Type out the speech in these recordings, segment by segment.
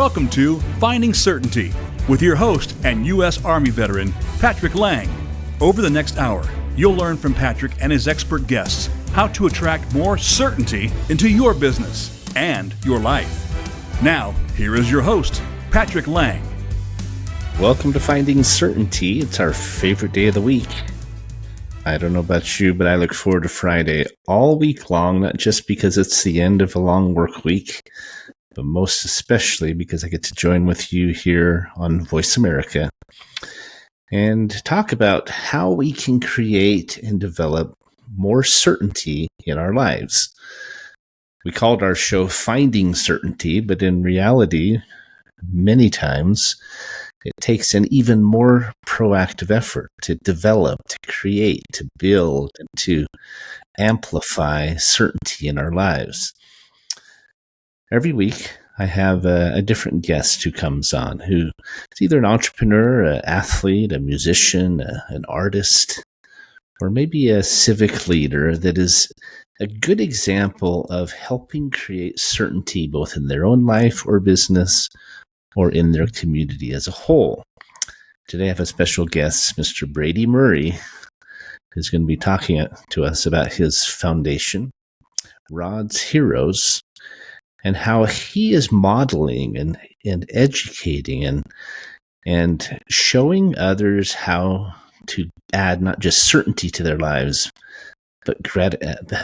Welcome to Finding Certainty with your host and U.S. Army veteran, Patrick Lang. Over the next hour, you'll learn from Patrick and his expert guests how to attract more certainty into your business and your life. Now, here is your host, Patrick Lang. Welcome to Finding Certainty. It's our favorite day of the week. I don't know about you, but I look forward to Friday all week long, not just because it's the end of a long work week, but most especially because I get to join with you here on Voice America and talk about how we can create and develop more certainty in our lives. We called our show Finding Certainty, but in reality, many times, it takes an even more proactive effort to develop, to create, to build, and to amplify certainty in our lives. Every week, I have a different guest who comes on, who is either an entrepreneur, an athlete, a musician, an artist, or maybe a civic leader that is a good example of helping create certainty both in their own life or business or in their community as a whole. Today I have a special guest, Mr. Brady Murray, who's going to be talking to us about his foundation, Rod's Heroes, and how he is modeling and educating and showing others how to add not just certainty to their lives, but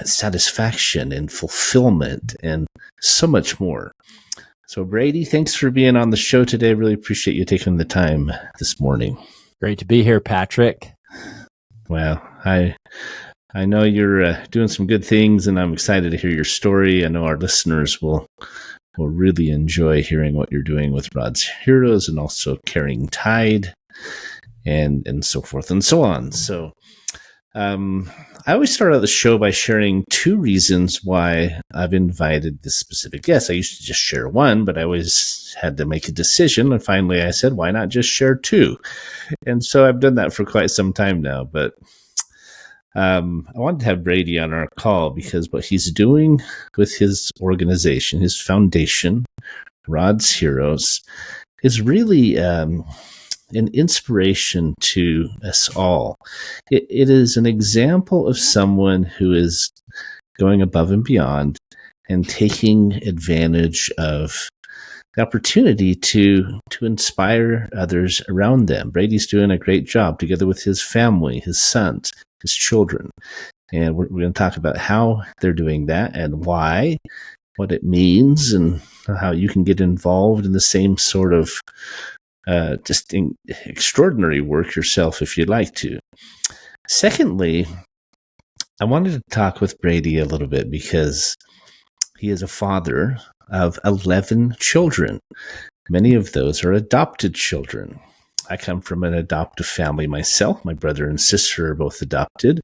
satisfaction and fulfillment and so much more. So Brady, thanks for being on the show today. Really appreciate you taking the time this morning. Great to be here, Patrick. Well, I know you're doing some good things, and I'm excited to hear your story. I know our listeners will really enjoy hearing what you're doing with Rod's Heroes and also CaringTide and so forth and so on. So I always start out the show by sharing two reasons why I've invited this specific guest. I used to just share one, but I always had to make a decision. And finally I said, why not just share two? And so I've done that for quite some time now. But I wanted to have Brady on our call because what he's doing with his organization, his foundation, Rod's Heroes, is really an inspiration to us all. It is an example of someone who is going above and beyond and taking advantage of the opportunity to inspire others around them. Brady's doing a great job together with his family, his sons, his children. And we're going to talk about how they're doing that and why, what it means, and how you can get involved in the same sort of extraordinary work yourself if you'd like to. Secondly, I wanted to talk with Brady a little bit because he is a father of 11 children. Many of those are adopted children. I come from an adoptive family myself. My brother and sister are both adopted.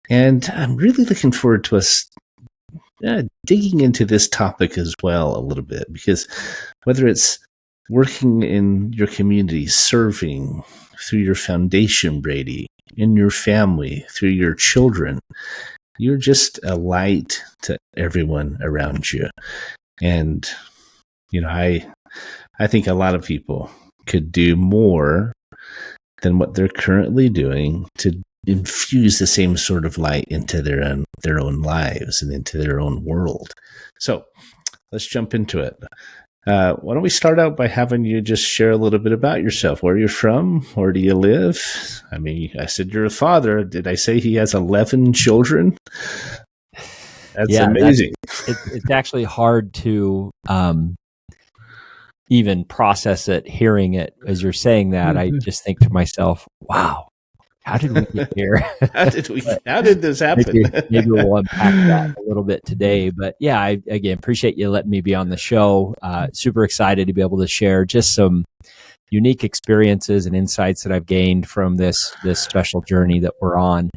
And I'm really looking forward to us digging into this topic as well a little bit, because whether it's working in your community, serving through your foundation, Brady, in your family, through your children, you're just a light to everyone around you. And, I think a lot of people could do more than what they're currently doing to infuse the same sort of light into their own lives and into their own world. So let's jump into it. Why don't we start out by having you just share a little bit about yourself, where you're from, where do you live? I mean, I said you're a father. Did I say he has 11 children? That's amazing. It's actually hard to even process it, hearing it as you're saying that. I just think to myself, wow, how did we get here? How did this happen? Maybe we'll unpack that a little bit today. But yeah, I again appreciate you letting me be on the show. Super excited to be able to share just some unique experiences and insights that I've gained from this special journey that we're on.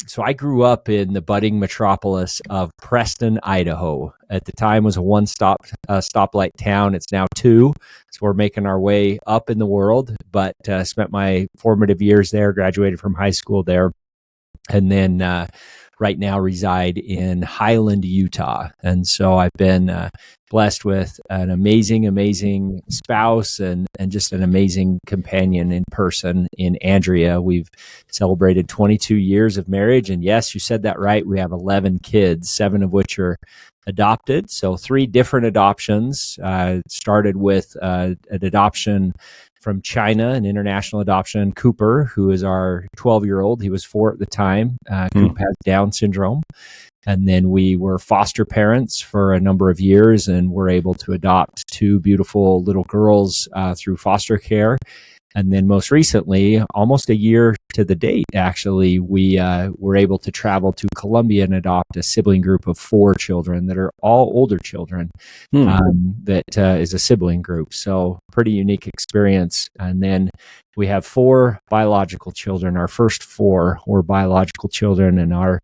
So I grew up in the budding metropolis of Preston, Idaho. At the time, was a stoplight town. It's now 2, so we're making our way up in the world. But spent my formative years there. Graduated from high school there, and then right now reside in Highland, Utah. And so I've been blessed with an amazing spouse and just an amazing companion in person in Andrea. We've celebrated 22 years of marriage. And yes, you said that right. We have 11 kids, 7 of which are adopted. So 3 different adoptions. Started with an adoption from China, an international adoption, Cooper, who is our 12-year-old. He was 4 at the time. Coop has Down syndrome. And then we were foster parents for a number of years and were able to adopt 2 beautiful little girls through foster care. And then most recently, almost a year to the date, actually, we were able to travel to Colombia and adopt a sibling group of 4 children that are all older children. That is a sibling group. So pretty unique experience. And then we have 4 biological children. Our first 4 were biological children, and our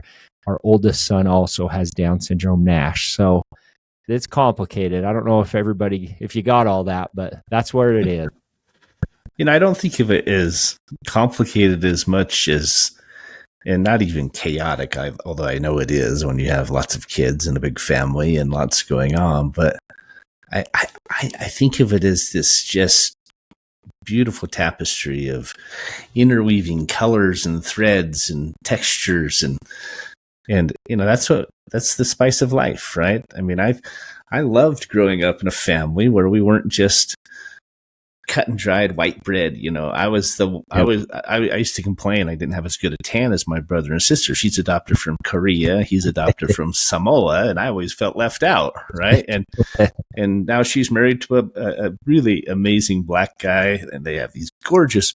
oldest son also has Down syndrome NASH. So it's complicated. I don't know if you got all that, but that's where it is. I don't think of it as complicated as much as, and not even chaotic, although I know it is when you have lots of kids and a big family and lots going on. But I think of it as this just beautiful tapestry of interweaving colors and threads and textures, and that's the spice of life, right? I mean, I loved growing up in a family where we weren't just cut and dried white bread. I used to complain I didn't have as good a tan as my brother and sister. She's adopted from Korea, he's adopted from Samoa, and I always felt left out, right? And now she's married to a really amazing black guy, and they have these gorgeous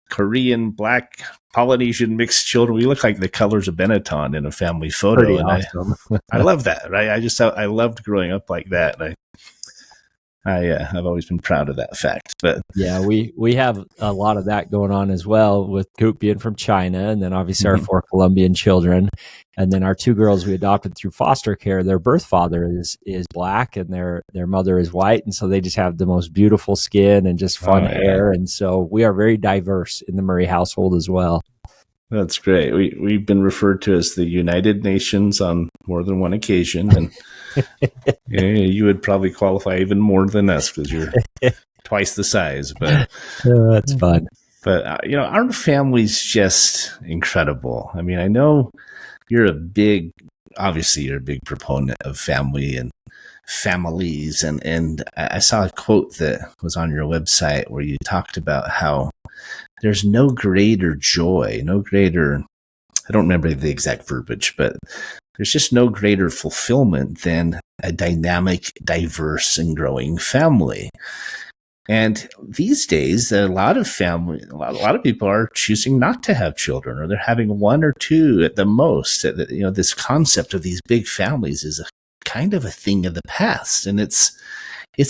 Korean, black, Polynesian mixed children. We look like the colors of Benetton in a family photo. Pretty and awesome. I love that, right? I loved growing up like that. And I've always been proud of that fact. But yeah, we have a lot of that going on as well, with Coop being from China, and then obviously our 4 Colombian children, and then our 2 girls we adopted through foster care. Their birth father is black, and their mother is white, and so they just have the most beautiful skin and just fun hair, and so we are very diverse in the Murray household as well. That's great. We've been referred to as the United Nations on more than one occasion, and you would probably qualify even more than us because you're twice the size. But that's fun. But our family's just incredible. I mean, I know you're a big proponent of family and families, and I saw a quote that was on your website where you talked about how there's no greater joy, I don't remember the exact verbiage, but there's just no greater fulfillment than a dynamic, diverse, and growing family. And these days, a lot of people are choosing not to have children, or they're having 1 or 2 at the most. This concept of these big families is a kind of a thing of the past, and it's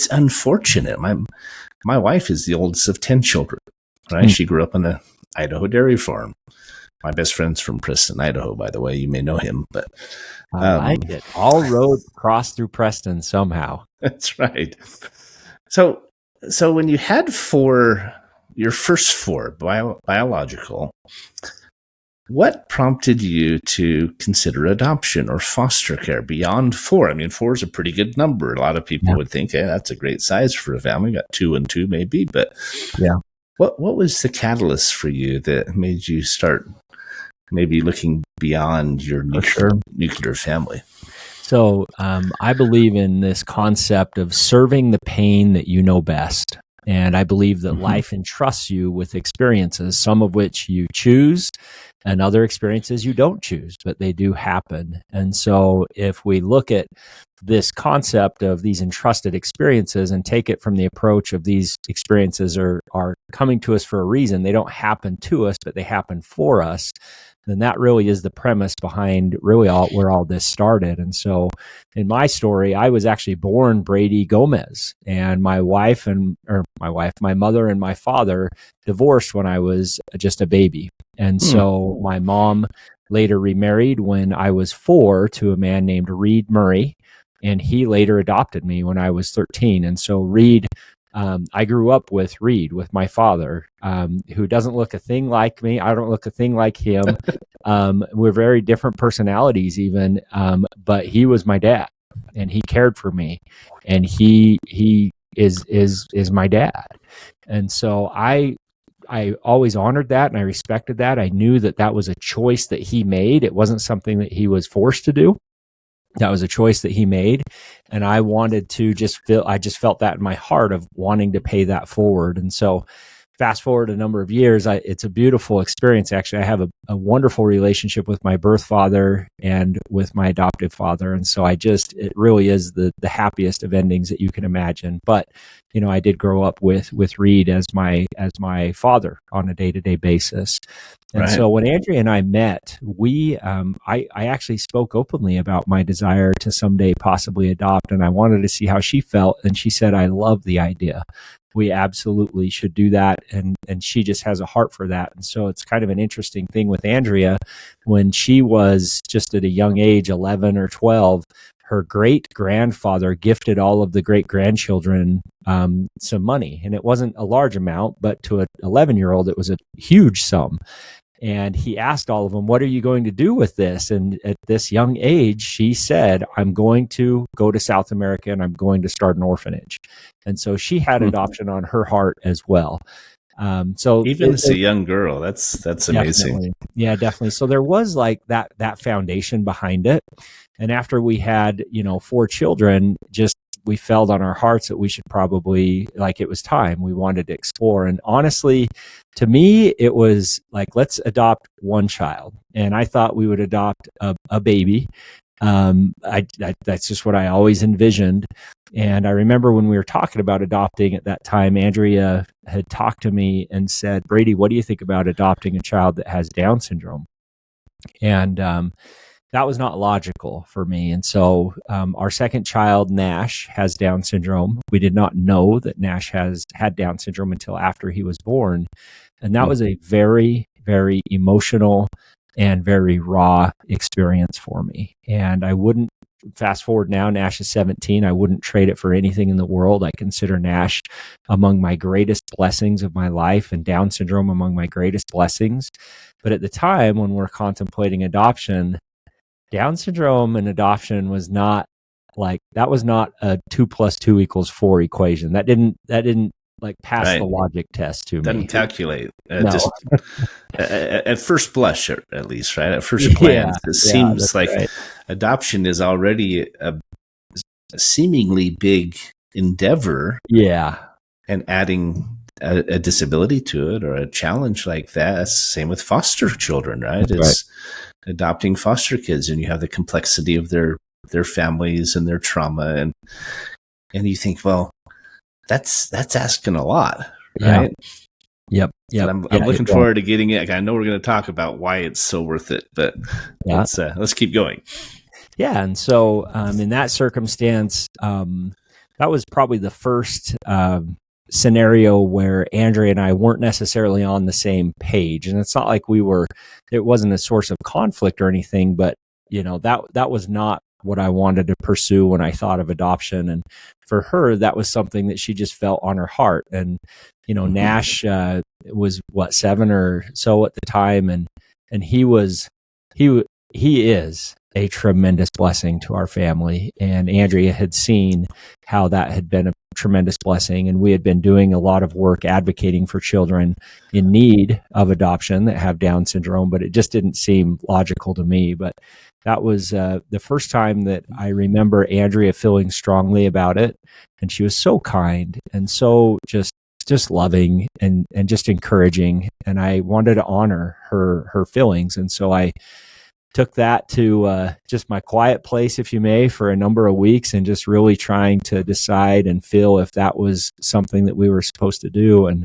unfortunate. My wife is the oldest of 10 children. Right? She grew up on the Idaho dairy farm. My best friend's from Preston, Idaho, by the way. You may know him, but I like it. All roads cross through Preston somehow. That's right. So when you had your first 4 biological, what prompted you to consider adoption or foster care beyond 4? I mean, 4 is a pretty good number. A lot of people would think, hey, that's a great size for a family. Got 2 and 2 maybe, but yeah. What was the catalyst for you that made you start maybe looking beyond your nuclear family? So I believe in this concept of serving the pain that you know best. And I believe that life entrusts you with experiences, some of which you choose and other experiences you don't choose, but they do happen. And so if we look at this concept of these entrusted experiences and take it from the approach of these experiences are coming to us for a reason, they don't happen to us, but they happen for us, then that really is the premise behind really where all this started. And so in my story, I was actually born Brady Gomez, and my mother and my father divorced when I was just a baby. And so my mom later remarried when I was 4 to a man named Brady Murray, and he later adopted me when I was 13. And so Reed I grew up with Reed, with my father, who doesn't look a thing like me. I don't look a thing like him. We're very different personalities even, but he was my dad, and he cared for me, and he is my dad. And so I always honored that, and I respected that. I knew that that was a choice that he made. It wasn't something that he was forced to do. That was a choice that he made. And I wanted to I just felt that in my heart of wanting to pay that forward. And so fast forward a number of years, it's a beautiful experience. Actually, I have a wonderful relationship with my birth father and with my adoptive father. And so it really is the happiest of endings that you can imagine. But, I did grow up with Reed as my father on a day-to-day basis. And so when Andrea and I met, I actually spoke openly about my desire to someday possibly adopt, and I wanted to see how she felt. And she said, I love the idea. We absolutely should do that. And she just has a heart for that. And so it's kind of an interesting thing with Andrea. When she was just at a young age, 11 or 12, her great grandfather gifted all of the great grandchildren some money. And it wasn't a large amount, but to an 11-year-old, it was a huge sum. And he asked all of them, what are you going to do with this? And at this young age, she said, I'm going to go to South America and I'm going to start an orphanage. And so she had adoption on her heart as well. So even as a young girl, that's amazing. Definitely. Yeah, definitely. So there was like that foundation behind it. And after we had, 4 children, we felt on our hearts that we should probably, it was time. We wanted to explore. And honestly, to me, it was like, let's adopt one child. And I thought we would adopt a baby. That's just what I always envisioned. And I remember when we were talking about adopting at that time, Andrea had talked to me and said, Brady, what do you think about adopting a child that has Down syndrome? And that was not logical for me. And so our second child, Nash, has Down syndrome. We did not know that Nash had Down syndrome until after he was born. And that was a very, very emotional and very raw experience for me. And I wouldn't, fast forward now, Nash is 17. I wouldn't trade it for anything in the world. I consider Nash among my greatest blessings of my life, and Down syndrome among my greatest blessings. But at the time when we're contemplating adoption, Down syndrome and adoption was not a 2 + 2 = 4 equation. That didn't pass the logic test to me. Doesn't calculate. No. Just at first blush, at least, right? At first glance, it seems like adoption is already a seemingly big endeavor. Yeah. And adding a disability to it or a challenge like that, same with foster children, right? It's adopting foster kids, and you have the complexity of their families and their trauma, and you think, well, that's asking a lot, right? Yep. I'm looking forward to getting it. I know we're going to talk about why it's so worth it, but let's keep going. Yeah, and so in that circumstance, that was probably the first scenario where Andrea and I weren't necessarily on the same page. And it's not like it wasn't a source of conflict or anything, but that was not what I wanted to pursue when I thought of adoption. And for her, that was something that she just felt on her heart. And, Nash was 7 or so at the time. And he is a tremendous blessing to our family. And Andrea had seen how that had been a tremendous blessing. And we had been doing a lot of work advocating for children in need of adoption that have Down syndrome, but it just didn't seem logical to me. But that was the first time that I remember Andrea feeling strongly about it. And she was so kind and so just loving and just encouraging. And I wanted to honor her feelings. And so I took that to just my quiet place, if you may, for a number of weeks, and just really trying to decide and feel if that was something that we were supposed to do. And,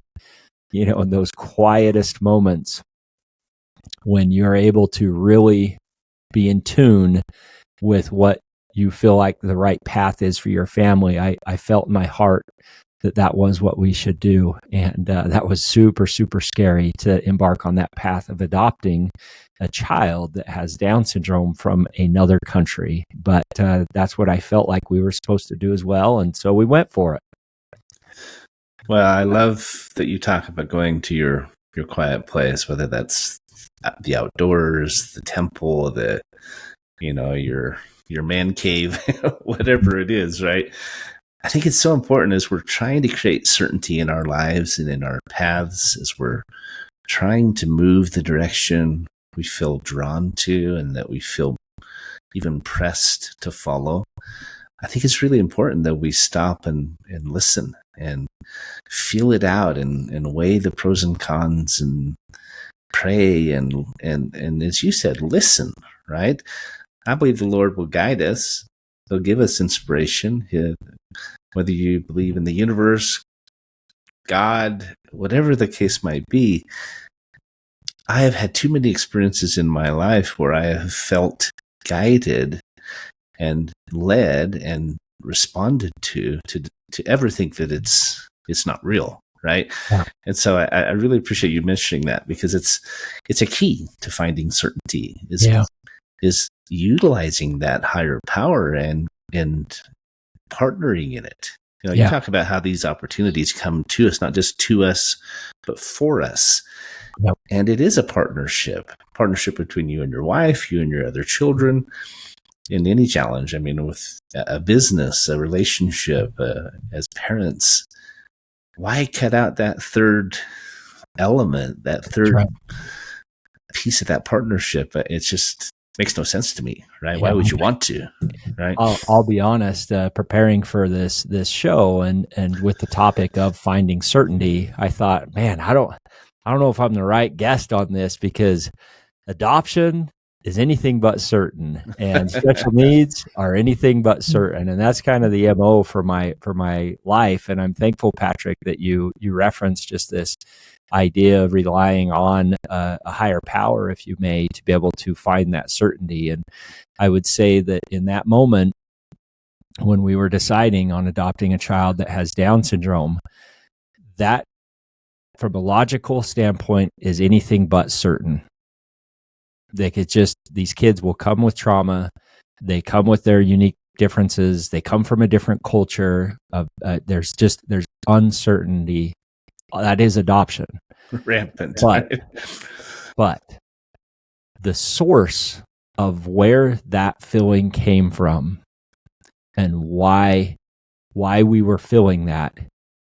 in those quietest moments when you're able to really be in tune with what you feel like the right path is for your family, I felt in my heart that was what we should do. And that was super, super scary to embark on that path of adopting a child that has Down syndrome from another country. But that's what I felt like we were supposed to do as well. And so we went for it. Well, I love that you talk about going to your quiet place, whether that's the outdoors, the temple, your man cave, whatever it is, right? I think it's so important as we're trying to create certainty in our lives and in our paths, as we're trying to move the direction we feel drawn to and that we feel even pressed to follow. I think it's really important that we stop and listen and feel it out and weigh the pros and cons and pray and as you said, listen, right? I believe the Lord will guide us. He'll give us inspiration. Whether you believe in the universe, God, whatever the case might be, I have had too many experiences in my life where I have felt guided and led and responded to ever think that it's not real, right? Yeah. And so I really appreciate you mentioning that, because it's a key to finding certainty is utilizing that higher power and partnering in it. You talk about how these opportunities come to us, not just to us, but for us. Yep. And it is a partnership between you and your wife, you and your other children, in any challenge. I mean, with a business, a relationship, as parents, why cut out that third element, that third piece of that partnership? It just makes no sense to me, right? Yeah. Why would you want to, right? I'll be honest, preparing for this show and with the topic of finding certainty, I thought, man, I don't know if I'm the right guest on this, because adoption is anything but certain, and special needs are anything but certain. And that's kind of the MO for my life. And I'm thankful, Patrick, that you referenced just this idea of relying on a higher power, if you may, to be able to find that certainty. And I would say that in that moment, when we were deciding on adopting a child that has Down syndrome, that from a logical standpoint is anything but certain. Like, it's just, these kids will come with trauma. They come with their unique differences. They come from a different culture. There's uncertainty. That is adoption. Rampant. But the source of where that feeling came from and why we were feeling that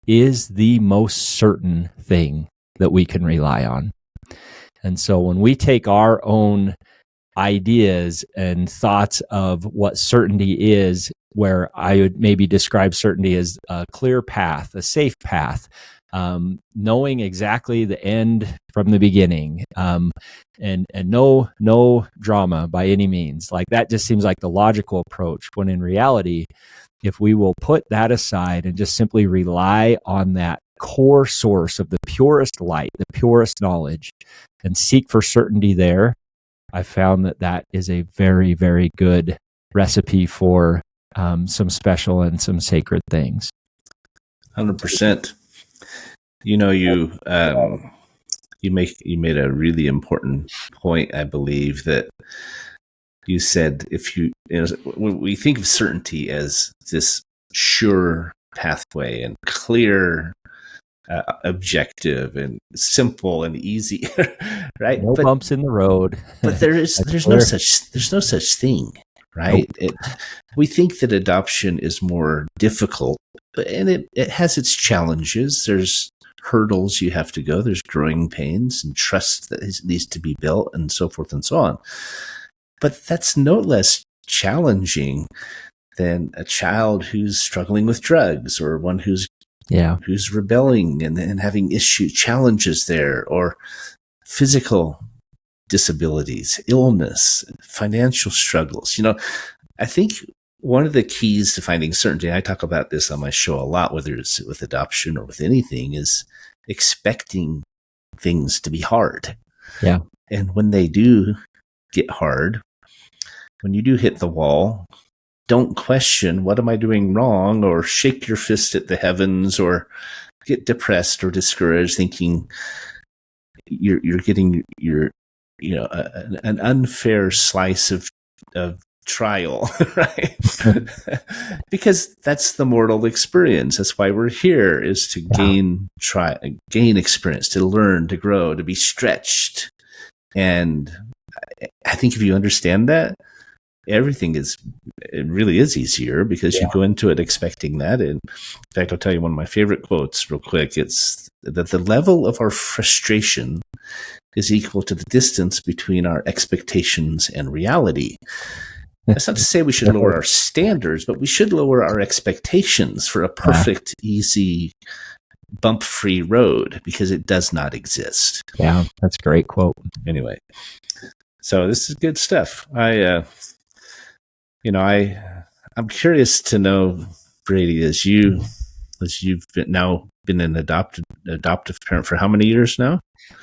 is the most certain thing that we can rely on. And so when we take our own ideas and thoughts of what certainty is, where I would maybe describe certainty as a clear path, a safe path, knowing exactly the end from the beginning, and no drama by any means. Like, that just seems like the logical approach, when in reality, if we will put that aside and just simply rely on that core source of the purest light, the purest knowledge, and seek for certainty there, I found that is a very, very good recipe for some special and some sacred things. 100%. You made a really important point, I believe, that you said, when we think of certainty as this sure pathway and clear, objective and simple and easy, right? No bumps in the road. But there's no such thing, right? Nope. We think that adoption is more difficult, and it has its challenges. There's hurdles you have to go. There's growing pains and trust that needs to be built, and so forth and so on. But that's no less challenging than a child who's struggling with drugs, or one who's rebelling and having challenges there, or physical disabilities, illness, financial struggles. I think one of the keys to finding certainty, and I talk about this on my show a lot, whether it's with adoption or with anything, is expecting things to be hard. Yeah. And when they do get hard, when you do hit the wall, don't question, what am I doing wrong? Or shake your fist at the heavens, or get depressed or discouraged, thinking you're getting an unfair slice of trial, right? Because that's the mortal experience. That's why we're here, is to gain experience, to learn, to grow, to be stretched. And I think if you understand that, it really is easier, because you go into it expecting that. And in fact, I'll tell you one of my favorite quotes real quick. It's that the level of our frustration is equal to the distance between our expectations and reality. That's not to say we should lower our standards, but we should lower our expectations for a perfect, easy, bump-free road, because it does not exist. Yeah, that's a great quote. Anyway, so this is good stuff. I'm curious to know, Brady, as you've been an adoptive parent for how many years now?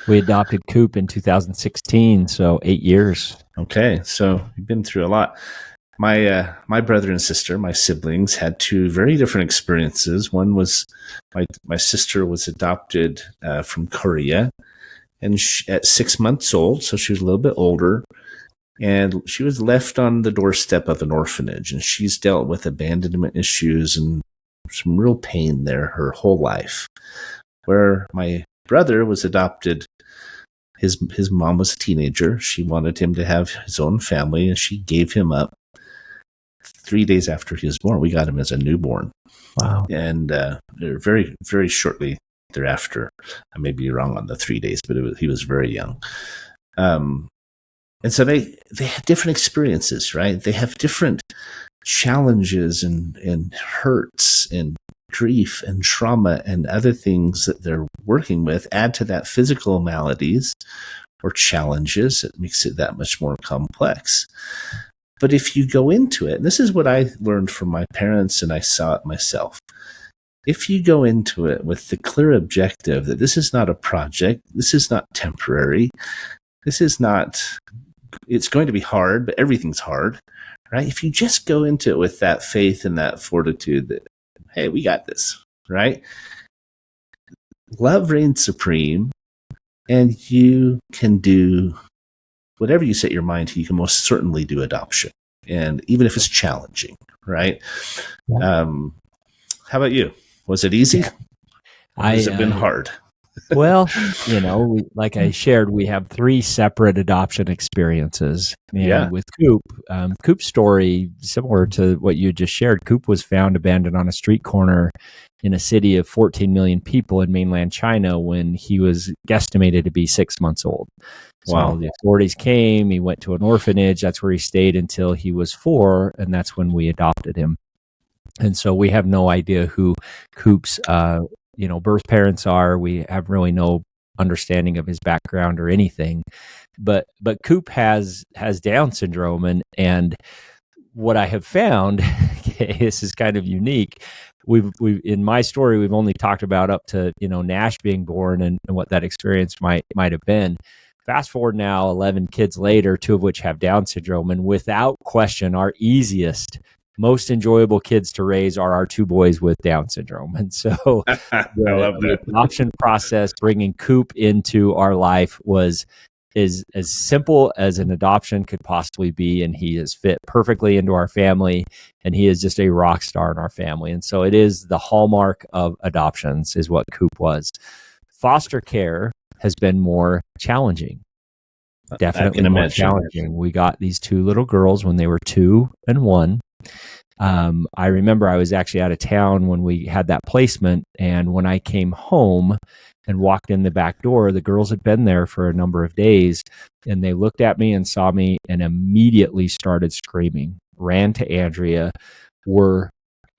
We adopted Coop in 2016, so 8 years. Okay, so you've been through a lot. My brother and sister, my siblings, had two very different experiences. One was my sister was adopted from Korea, and at 6 months old, so she was a little bit older, and she was left on the doorstep of an orphanage, and she's dealt with abandonment issues and some real pain there her whole life. Where my brother was adopted, his mom was a teenager. She wanted him to have his own family, and she gave him up 3 days after he was born. We got him as a newborn. Wow. And very, very shortly thereafter, I may be wrong on the 3 days, but he was very young. And so they have different experiences, right? They have different challenges and hurts and grief and trauma and other things that they're working with. Add to that physical maladies or challenges, it makes it that much more complex. But if you go into it, and this is what I learned from my parents, and I saw it myself. If you go into it with the clear objective that this is not a project, this is not temporary, it's going to be hard, but everything's hard, right? If you just go into it with that faith and that fortitude that, hey, we got this, right? Love reigns supreme, and you can do whatever you set your mind to. You can most certainly do adoption, and even if it's challenging, right? Yeah. How about you? Was it easy? Or has it been hard? Well, like I shared, we have 3 separate adoption experiences. And with Coop, Coop's story, similar to what you just shared, Coop was found abandoned on a street corner in a city of 14 million people in mainland China when he was guesstimated to be 6 months old. So the authorities came, he went to an orphanage. That's where he stayed until he was 4, and that's when we adopted him. And so we have no idea who Coop's birth parents are. We have really no understanding of his background or anything. But Coop has Down syndrome, and what I have found, this is kind of unique. We've in my story, we've only talked about up to Nash being born and what that experience might have been. Fast forward now, 11 kids later, 2 of which have Down syndrome, and without question, our easiest, most enjoyable kids to raise are our 2 boys with Down syndrome. And so the adoption process, bringing Coop into our life, is as simple as an adoption could possibly be. And he has fit perfectly into our family, and he is just a rock star in our family. And so it is the hallmark of adoptions, is what Coop was. Foster care has been more challenging. Definitely more challenging. We got these 2 little girls when they were 2 and 1. I remember I was actually out of town when we had that placement, and when I came home and walked in the back door, the girls had been there for a number of days, and they looked at me and saw me and immediately started screaming, ran to Andrea, were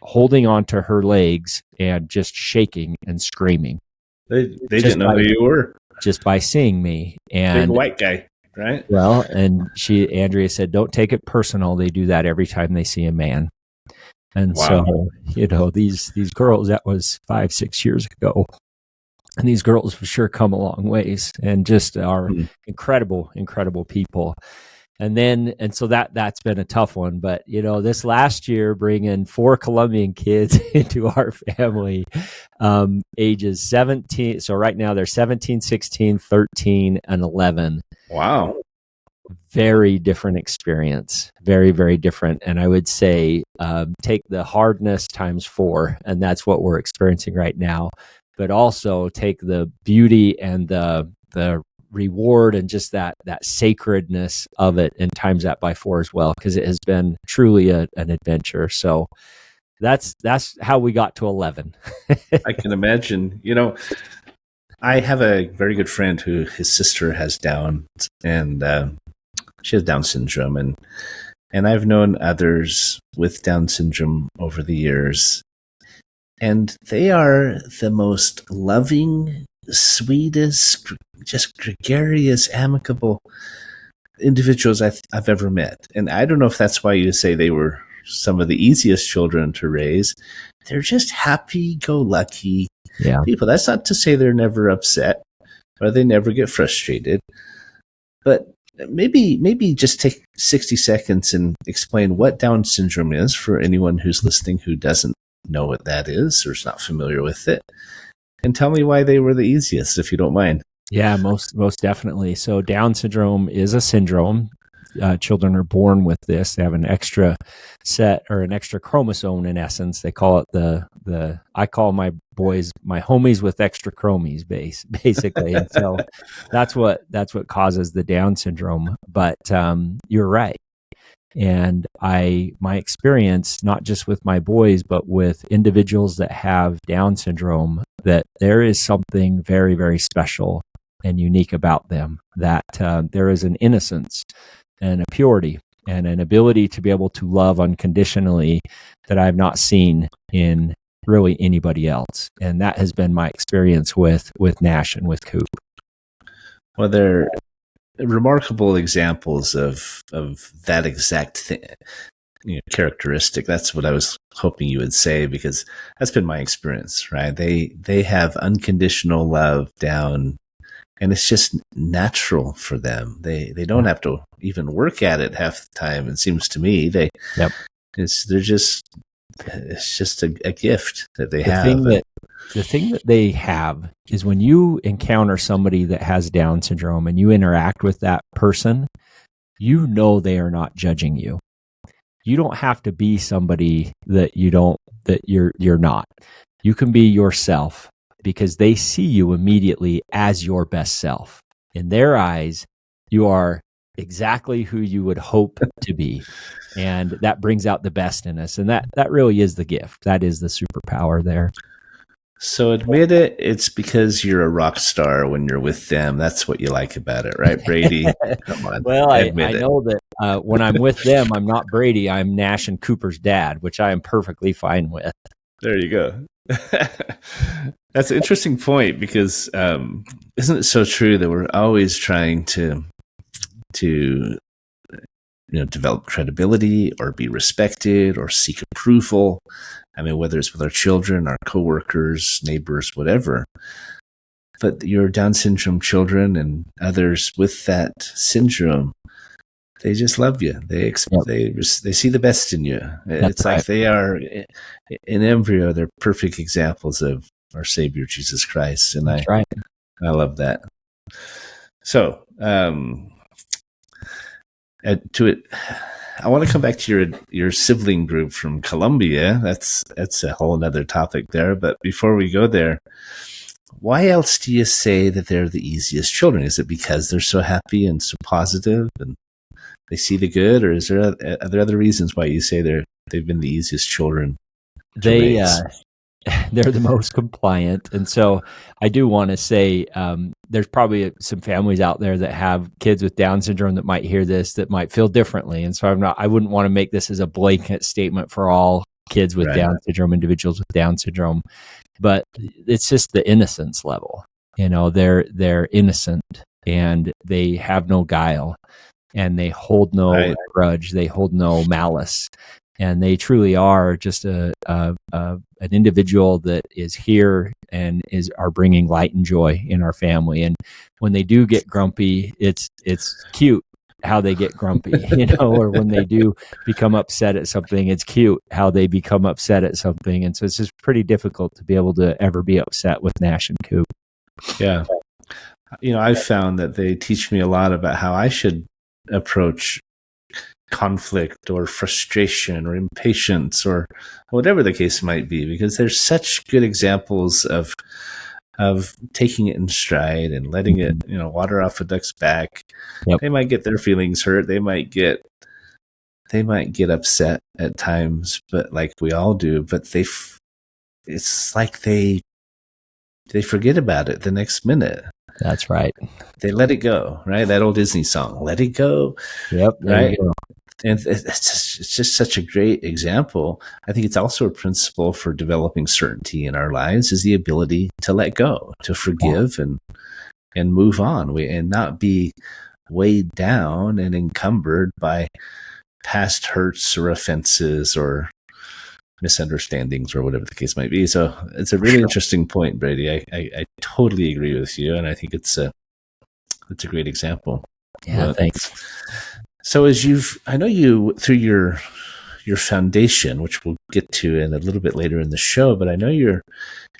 holding onto her legs and just shaking and screaming. They didn't know who you were. Just by seeing me. And big white guy, right? Well, and Andrea said, don't take it personal. They do that every time they see a man. And so, these girls, that was 5-6 years ago. And these girls for sure come a long ways and just are incredible, incredible people. And so that's been a tough one. But, this last year, bringing 4 Colombian kids into our family, ages 17. So right now they're 17, 16, 13, and 11. Wow. very different experience, very, very different. And I would say take the hardness times 4, and that's what we're experiencing right now. But also take the beauty and the reward and just that sacredness of it, and times that by 4 as well, because it has been truly an adventure. So that's how we got to 11. I can imagine. I have a very good friend who his sister has Down, and she has Down syndrome, and I've known others with Down syndrome over the years, and they are the most loving, sweetest, just gregarious, amicable individuals I've ever met. And I don't know if that's why you say they were some of the easiest children to raise. They're just happy-go-lucky people. That's not to say they're never upset or they never get frustrated, but maybe just take 60 seconds and explain what Down syndrome is for anyone who's listening who doesn't know what that is or is not familiar with it, and tell me why they were the easiest, if you don't mind. Yeah, most definitely. So Down syndrome is a syndrome. Children are born with this. They have an extra set or an extra chromosome, in essence. They call it I call my boys my homies with extra chromies, basically. And so that's what causes the Down syndrome. But you're right. And my experience, not just with my boys, but with individuals that have Down syndrome, that there is something very, very special and unique about them, that there is an innocence and a purity and an ability to be able to love unconditionally that I've not seen in really anybody else. And that has been my experience with Nash and with Coop. Well, they're remarkable examples of that exact thing, characteristic. That's what I was hoping you would say, because that's been my experience, right? They have unconditional love Down, and it's just natural for them. They don't have to even work at it half the time. It seems to me it's just a gift that they have. The thing that they have is when you encounter somebody that has Down syndrome and you interact with that person, they are not judging you. You don't have to be somebody that you're not. You can be yourself, because they see you immediately as your best self. In their eyes, you are exactly who you would hope to be. And that brings out the best in us. And that really is the gift. That is the superpower there. So admit it, it's because you're a rock star when you're with them. That's what you like about it, right, Brady? Come on. Well, I know that when I'm with them, I'm not Brady. I'm Nash and Cooper's dad, which I am perfectly fine with. There you go. That's an interesting point, because isn't it so true that we're always trying to develop credibility or be respected or seek approval? I mean, whether it's with our children, our coworkers, neighbors, whatever. But your Down syndrome children and others with that syndrome, they just love you. They see the best in you. It's like they are in embryo. They're perfect examples of our Savior Jesus Christ, and I love that. So, I want to come back to your sibling group from Colombia. That's a whole other topic there. But before we go there, why else do you say that they're the easiest children? Is it because they're so happy and so positive and they see the good, or are there other reasons why you say they've been the easiest children to raise? They're the most compliant. And so I do want to say there's probably some families out there that have kids with Down syndrome that might hear this, that might feel differently. And so I wouldn't want to make this as a blanket statement for all kids with Down syndrome, individuals with Down syndrome, but it's just the innocence level. They're innocent and they have no guile and they hold no grudge. They hold no malice. And they truly are just an individual that is here and are bringing light and joy in our family. And when they do get grumpy, it's cute how they get grumpy, or when they do become upset at something, it's cute how they become upset at something. And so it's just pretty difficult to be able to ever be upset with Nash and Coop. Yeah. I've found that they teach me a lot about how I should approach conflict or frustration or impatience or whatever the case might be, because there's such good examples of taking it in stride and letting it, water off a duck's back. Yep. They might get their feelings hurt. They might get upset at times, but like we all do, but it's like they forget about it the next minute. That's right. They let it go, right? That old Disney song, "Let It Go." Yep. Right. And it's just such a great example. I think it's also a principle for developing certainty in our lives, is the ability to let go, to forgive and move on, and not be weighed down and encumbered by past hurts or offenses or misunderstandings or whatever the case might be. So it's a really interesting point, Brady. I totally agree with you, and I think it's a great example. Yeah, thanks. So I know you through your foundation, which we'll get to in a little bit later in the show, but I know you're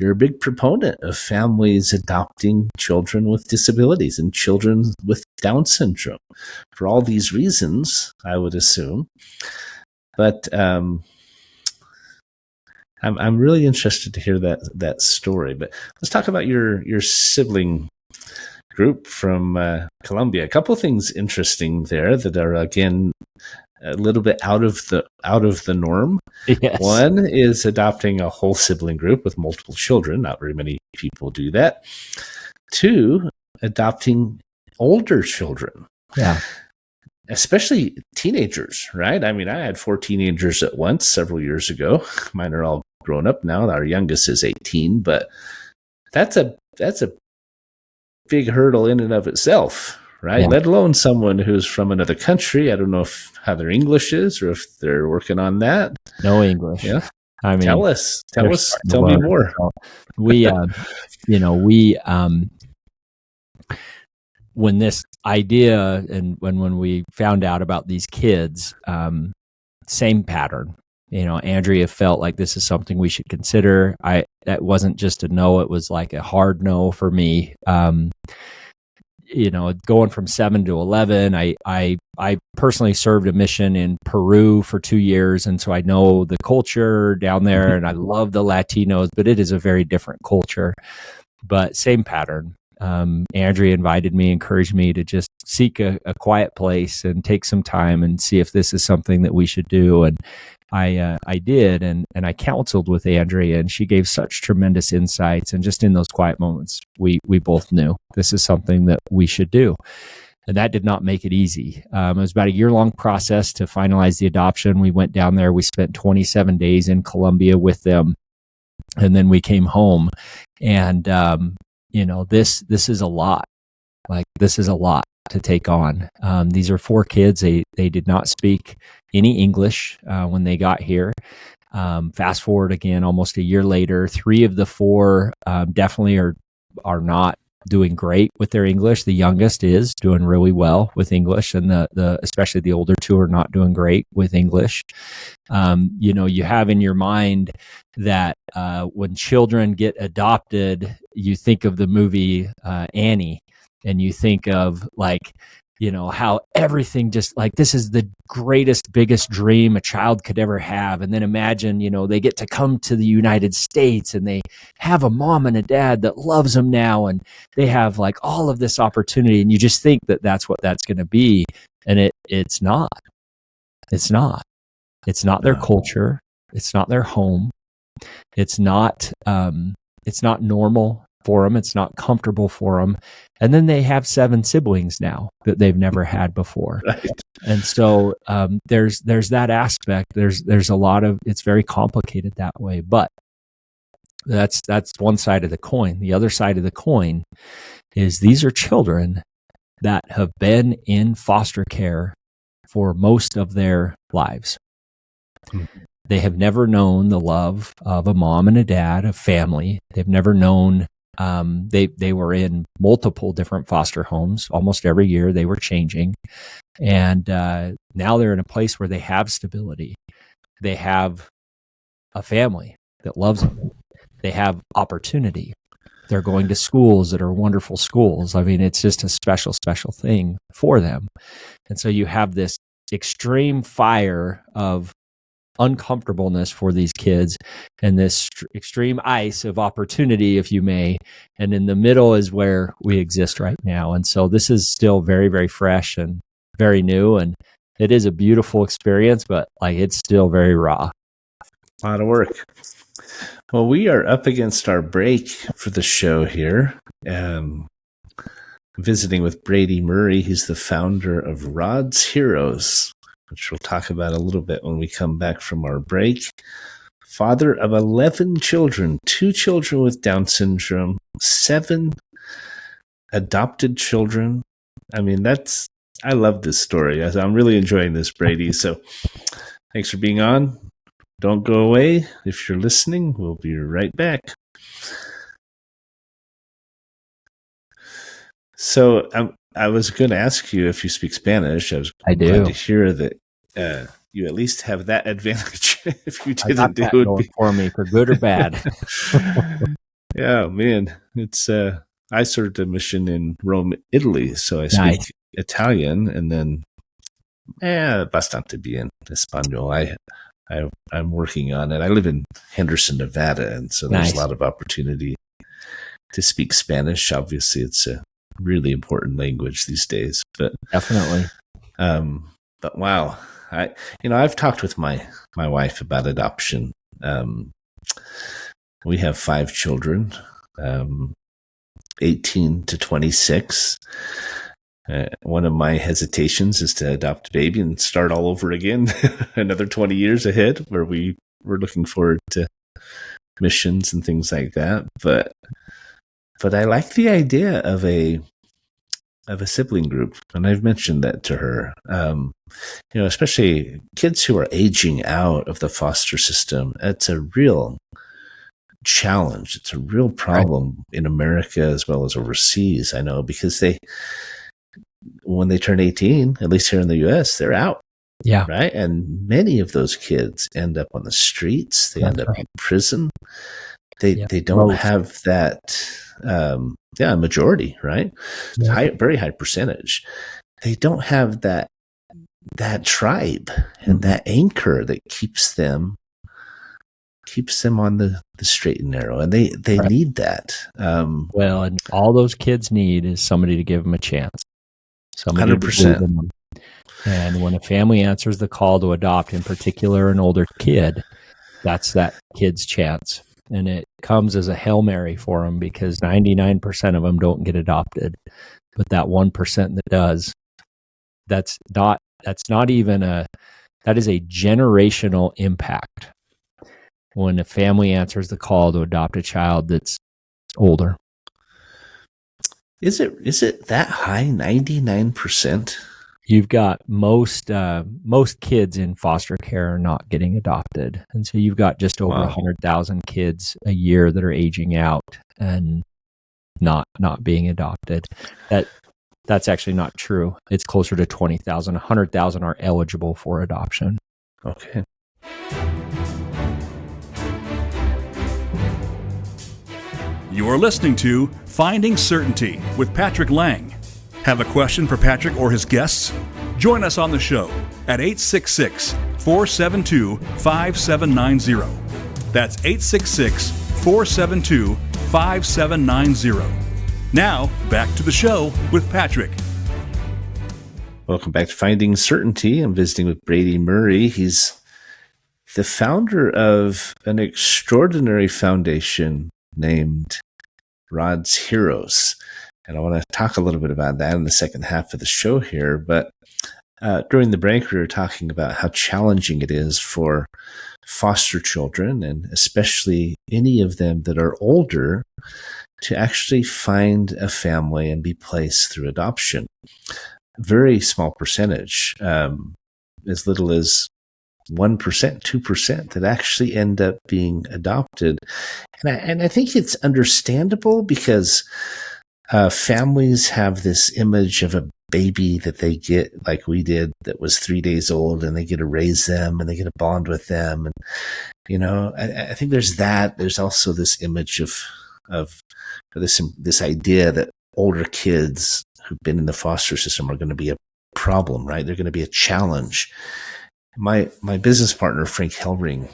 a big proponent of families adopting children with disabilities and children with Down syndrome for all these reasons, I would assume. But I'm really interested to hear that story. But let's talk about your sibling group from Colombia. A couple of things interesting there that are, again, a little bit out of the norm. Yes. One is adopting a whole sibling group with multiple children. Not very many people do that. Two, adopting older children. Yeah. Especially teenagers, right? I mean, I had 4 teenagers at once several years ago. Mine are all grown up now. Our youngest is 18, but that's a big hurdle in and of itself, right? Yeah. Let alone someone who's from another country. I don't know how their English is or if they're working on that. No English. Yeah. I mean, tell me more. We, when this idea and when we found out about these kids, same pattern. Andrea felt like this is something we should consider. That wasn't just a no; it was like a hard no for me. Going from 7 to 11, I personally served a mission in Peru for 2 years, and so I know the culture down there, and I love the Latinos, but it is a very different culture. But same pattern. Andrea encouraged me to just seek a quiet place and take some time and see if this is something that we should do. And I did, and I counseled with Andrea, and she gave such tremendous insights. And just in those quiet moments, we both knew this is something that we should do. And that did not make it easy. It was about a year-long process to finalize the adoption. We went down there. We spent 27 days in Colombia with them, and then we came home. And this is a lot. Like, this is a lot to take on. These are 4 kids. They did not speak any English when they got here. Fast forward again, almost a year later, 3 of the 4 definitely are not doing great with their English. The youngest is doing really well with English, and the especially the older 2 are not doing great with English. You have in your mind that when children get adopted, you think of the movie Annie, and you think of how everything just like this is the greatest, biggest dream a child could ever have. And then imagine, they get to come to the United States and they have a mom and a dad that loves them now. And they have like all of this opportunity. And you just think that that's what that's going to be. And it's not. It's not. It's not their culture. It's not their home. It's not normal for them. It's not comfortable for them. And then they have 7 siblings now that they've never had before. Right. And so there's that aspect. There's a lot of, it's very complicated that way, but that's one side of the coin. The other side of the coin is these are children that have been in foster care for most of their lives. Mm-hmm. They have never known the love of a mom and a dad, a family. They've never known, they were in multiple different foster homes. Almost every year they were changing. And now they're in a place where they have stability. They have a family that loves them. They have opportunity. They're going to schools that are wonderful schools. I mean, it's just a special, special thing for them. And so you have this extreme fire of uncomfortableness for these kids and this extreme ice of opportunity, if you may. And in the middle is where we exist right now. And so this is still very, very fresh and very new. And it is a beautiful experience, but like it's still very raw. A lot of work. Well, we are up against our break for the show here. Visiting with Brady Murray. He's the founder of Rod's Heroes, which we'll talk about a little bit when we come back from our break. Father of 11 children, 2 children with Down syndrome, 7 adopted children. I mean, I love this story. I'm really enjoying this, Brady. So thanks for being on. Don't go away. If you're listening, we'll be right back. So I was going to ask you if you speak Spanish. I do. Glad to hear that you at least have that advantage. If you didn't, it would be for me for good or bad. Yeah, man. It's I served a mission in Rome, Italy, so I speak Italian, and then bastante bien español. I'm working on it. I live in Henderson, Nevada, and so there's a lot of opportunity to speak Spanish. Obviously, it's a really important language these days. But definitely. But wow, I've talked with my wife about adoption. We have 5 children, 18 to 26. One of my hesitations is to adopt a baby and start all over again another 20 years ahead, where we're looking forward to missions and things like that. But I like the idea of a sibling group, and I've mentioned that to her. Especially kids who are aging out of the foster system. It's a real challenge. It's a real problem in America as well as overseas. I know, because when they turn 18, at least here in the U.S., they're out. Yeah. Right. And many of those kids end up on the streets. They end up in prison. They don't have that. Majority, right? Yeah. Very high percentage. They don't have that tribe and that anchor that keeps them on the straight and narrow, and they need that. And all those kids need is somebody to give them a chance. 100%. And when a family answers the call to adopt, in particular an older kid, that's that kid's chance. And it comes as a Hail Mary for them, because 99% of them don't get adopted. But that 1% that does, that is a generational impact when a family answers the call to adopt a child that's older. Is it that high, 99%? You've got most kids in foster care are not getting adopted. And so you've got just over 100,000 kids a year that are aging out and not being adopted. That's actually not true. It's closer to 20,000. 100,000 are eligible for adoption. Okay. You are listening to Finding Certainty with Patrick Lang. Have a question for Patrick or his guests? Join us on the show at 866-472-5790. That's 866-472-5790. Now, back to the show with Patrick. Welcome back to Finding Certainty. I'm visiting with Brady Murray. He's the founder of an extraordinary foundation named Rod's Heroes. And I want to talk a little bit about that in the second half of the show here. But during the break, we were talking about how challenging it is for foster children, and especially any of them that are older, to actually find a family and be placed through adoption. Very small percentage, as little as 1%, 2% that actually end up being adopted. And I think it's understandable, because families have this image of a baby that they get, like we did, that was 3 days old, and they get to raise them and they get to bond with them. And, I think there's that. There's also this image of this idea that older kids who've been in the foster system are going to be a problem, right? They're going to be a challenge. My business partner, Frank Hellring,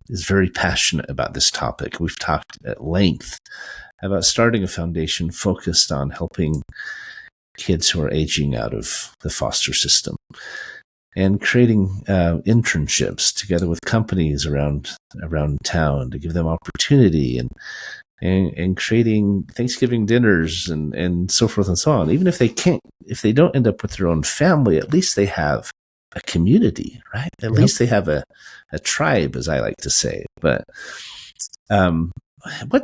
is very passionate about this topic. We've talked at length about starting a foundation focused on helping kids who are aging out of the foster system and creating internships together with companies around town to give them opportunity and creating Thanksgiving dinners and so forth and so on. Even if they don't end up with their own family, at least they have a community, right? At least they have a tribe, as I like to say. But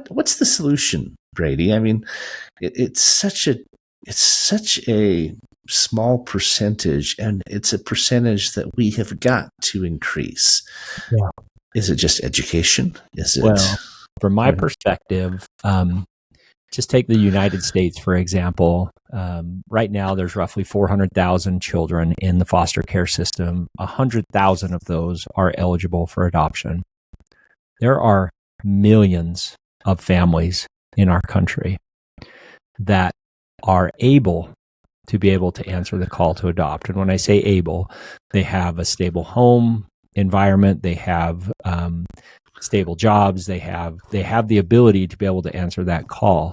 what's the solution, Brady? I mean, it's such a small percentage, and it's a percentage that we have got to increase. Yeah. Is it just education? Well, from my perspective, just take the United States, for example. Right now, there's roughly 400,000 children in the foster care system. 100,000 of those are eligible for adoption. There are millions of families in our country that are able to answer the call to adopt. And when I say able, they have a stable home environment, they have stable jobs, they have the ability to be able to answer that call.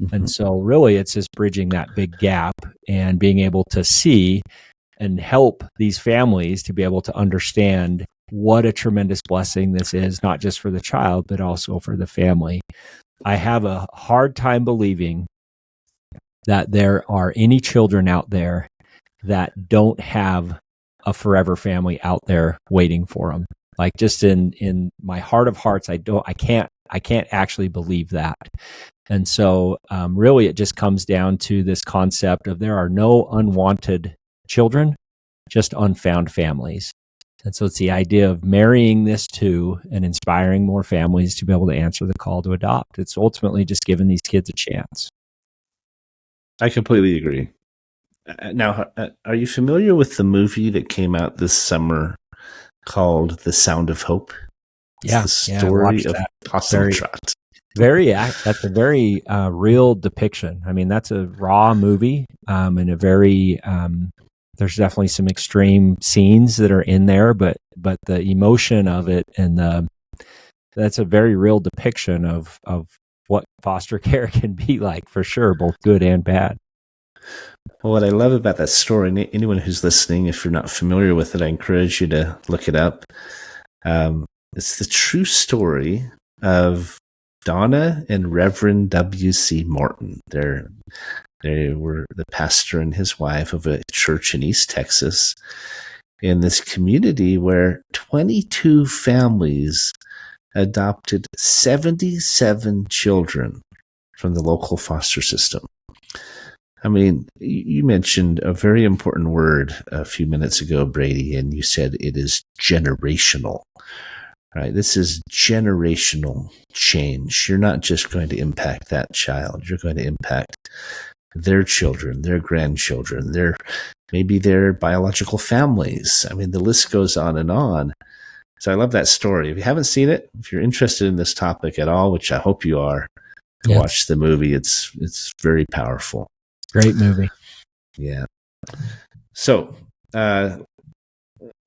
Mm-hmm. And so really it's just bridging that big gap and being able to see and help these families to be able to understand what a tremendous blessing this is, not just for the child, but also for the family. I have a hard time believing that there are any children out there that don't have a forever family out there waiting for them. Like, just in my heart of hearts, I can't actually believe that. And so really it just comes down to this concept of there are no unwanted children, just unfound families. And so it's the idea of marrying this to and inspiring more families to be able to answer the call to adopt. It's ultimately just giving these kids a chance. I completely agree. Now, are you familiar with the movie that came out this summer called The Sound of Hope? Yeah, it's the story of Possum Trot. That's a very real depiction. I mean, that's a raw movie, and a very there's definitely some extreme scenes that are in there, but the emotion of it and that's a very real depiction of what foster care can be like, for sure, both good and bad. Well, what I love about that story, and anyone who's listening, if you're not familiar with it, I encourage you to look it up. It's the true story of Donna and Reverend W.C. Morton. They were the pastor and his wife of a church in East Texas, in this community where 22 families adopted 77 children from the local foster system. I mean, you mentioned a very important word a few minutes ago, Brady, and you said it is generational. Right? This is generational change. You're not just going to impact that child. You're going to impact their children, their grandchildren, maybe their biological families. I mean, the list goes on and on. So I love that story. If you haven't seen it, if you're interested in this topic at all, which I hope you are, yes, watch the movie. It's very powerful. Great movie. Yeah. So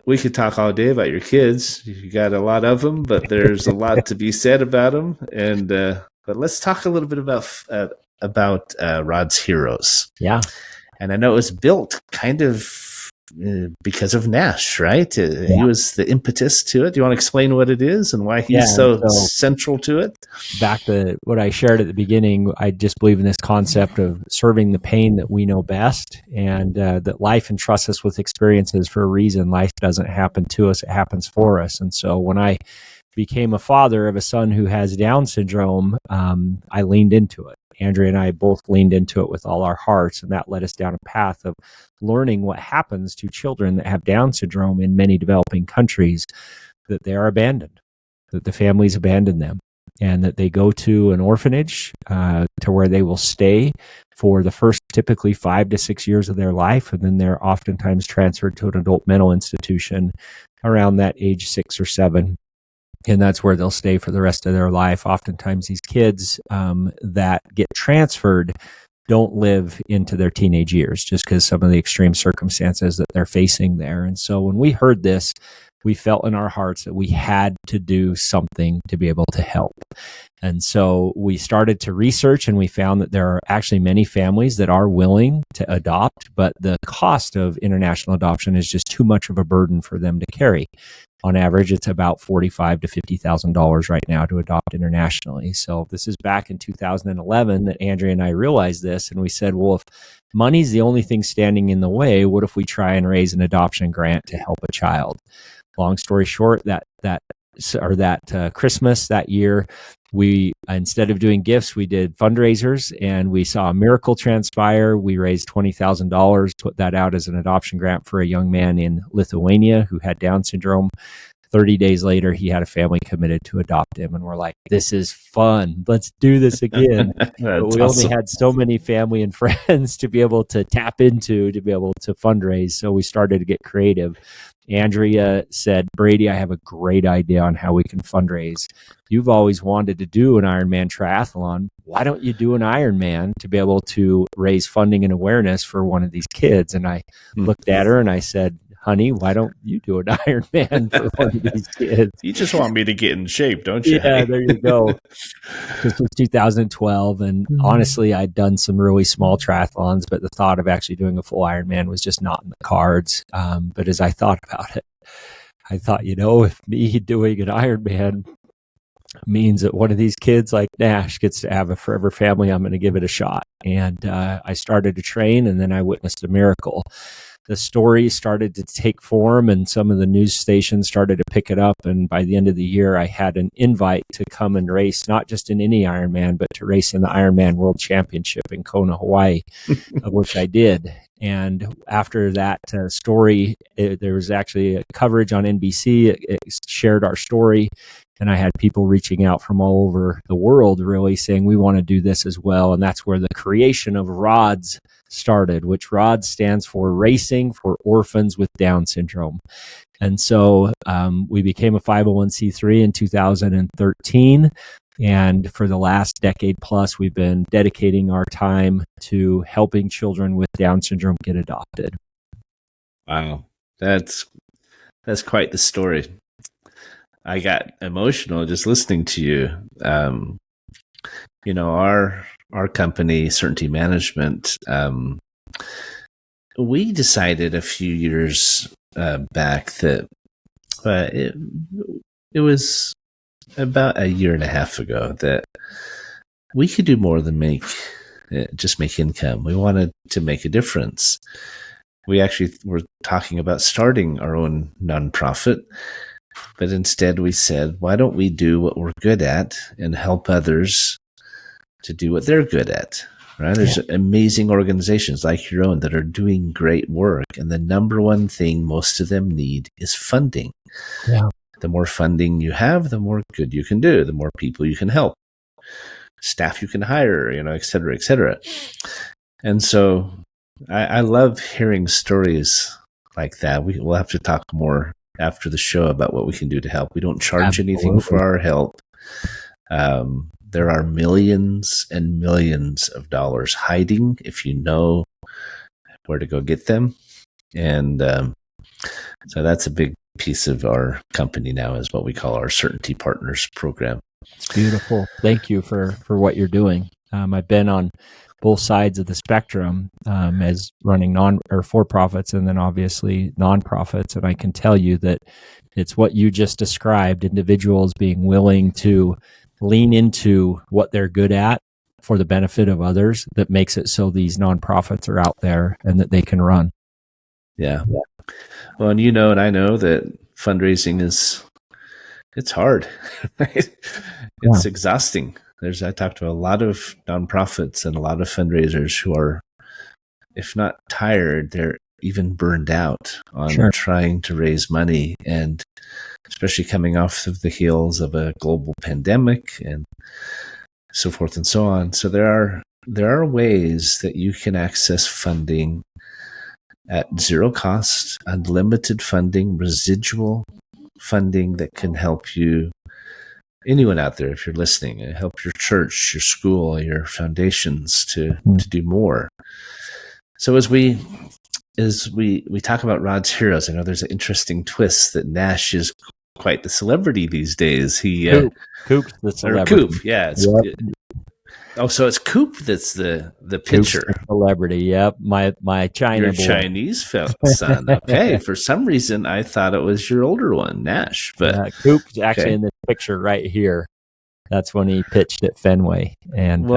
we could talk all day about your kids. You got a lot of them, but there's a lot to be said about them. And but let's talk a little bit about Rod's Heroes. Yeah. And I know it was built kind of because of Nash, right? He was the impetus to it. Do you want to explain what it is and why he's so central to it? Back to what I shared at the beginning, I just believe in this concept of serving the pain that we know best, and that life entrusts us with experiences for a reason. Life doesn't happen to us, it happens for us. And so when I became a father of a son who has Down syndrome, I leaned into it. Andrea and I both leaned into it with all our hearts, and that led us down a path of learning what happens to children that have Down syndrome in many developing countries, that they are abandoned, that the families abandon them, and that they go to an orphanage to where they will stay for the first typically 5 to 6 years of their life, and then they're oftentimes transferred to an adult mental institution around that age 6 or 7. And that's where they'll stay for the rest of their life. Oftentimes these kids that get transferred don't live into their teenage years just because some of the extreme circumstances that they're facing there. And so when we heard this, we felt in our hearts that we had to do something to be able to help. And so we started to research, and we found that there are actually many families that are willing to adopt, but the cost of international adoption is just too much of a burden for them to carry. On average, it's about $45,000 to $50,000 right now to adopt internationally. So this is back in 2011 that Andrea and I realized this, and we said, well, if money's the only thing standing in the way, what if we try and raise an adoption grant to help a child? Long story short, that Christmas that year, we, instead of doing gifts, we did fundraisers, and we saw a miracle transpire. We raised $20,000, put that out as an adoption grant for a young man in Lithuania who had Down syndrome. 30 days later, he had a family committed to adopt him, and we're like, this is fun. Let's do this again. But we only had so many family and friends to be able to tap into, to be able to fundraise. So we started to get creative. Andrea said, Brady, I have a great idea on how we can fundraise. You've always wanted to do an Ironman triathlon. Why don't you do an Ironman to be able to raise funding and awareness for one of these kids? And I looked at her and I said, honey, why don't you do an Ironman for one of these kids? You just want me to get in shape, don't you? Yeah, there you go. This was 2012, and honestly, I'd done some really small triathlons, but the thought of actually doing a full Ironman was just not in the cards. But as I thought about it, I thought, if me doing an Ironman means that one of these kids like Nash gets to have a forever family, I'm going to give it a shot. And I started to train, and then I witnessed a miracle. The story started to take form, and some of the news stations started to pick it up. And by the end of the year, I had an invite to come and race, not just in any Ironman, but to race in the Ironman World Championship in Kona, Hawaii, which I did. And after that story, there was actually a coverage on NBC. It shared our story. And I had people reaching out from all over the world really saying, we want to do this as well. And that's where the creation of RODS started, which RODS stands for Racing for Orphans with Down Syndrome. And so we became a 501c3 in 2013. And for the last decade plus, we've been dedicating our time to helping children with Down syndrome get adopted. Wow. That's quite the story. I got emotional just listening to you. Our company, Certainty Management, we decided a few years back that it was about a year and a half ago that we could do more than just make income. We wanted to make a difference. We actually were talking about starting our own nonprofit, but instead we said, why don't we do what we're good at and help others to do what they're good at, right? There's amazing organizations like your own that are doing great work, and the number one thing most of them need is funding. Yeah. The more funding you have, the more good you can do, the more people you can help, staff you can hire, et cetera, et cetera. And so I love hearing stories like that. We'll have to talk more after the show about what we can do to help. We don't charge anything for our help. There are millions and millions of dollars hiding if you know where to go get them. And so that's a big piece of our company now, is what we call our Certainty Partners program. It's beautiful. Thank you for what you're doing. I've been on both sides of the spectrum as running for-profits and then obviously nonprofits. And I can tell you that it's what you just described, individuals being willing to lean into what they're good at for the benefit of others, that makes it so these nonprofits are out there and that they can run. Yeah. Well, and and I know that fundraising it's hard. Right? It's exhausting. I talked to a lot of nonprofits and a lot of fundraisers who are, if not tired, they're even burned out on trying to raise money, and especially coming off of the heels of a global pandemic and so forth and so on. So there are ways that you can access funding at zero cost, unlimited funding, residual funding that can help you anyone out there, if you're listening, help your church, your school, your foundations to do more. So as we talk about Rod's heroes, I know there's an interesting twist that Nash is quite the celebrity these days. Coop's the celebrity. Coop, yeah. So it's Coop that's the pitcher. Coop's the celebrity. Yep. My China your boy. Chinese son. Okay. For some reason, I thought it was your older one, Nash. But Coop's actually in the picture right here. That's when he pitched at Fenway. And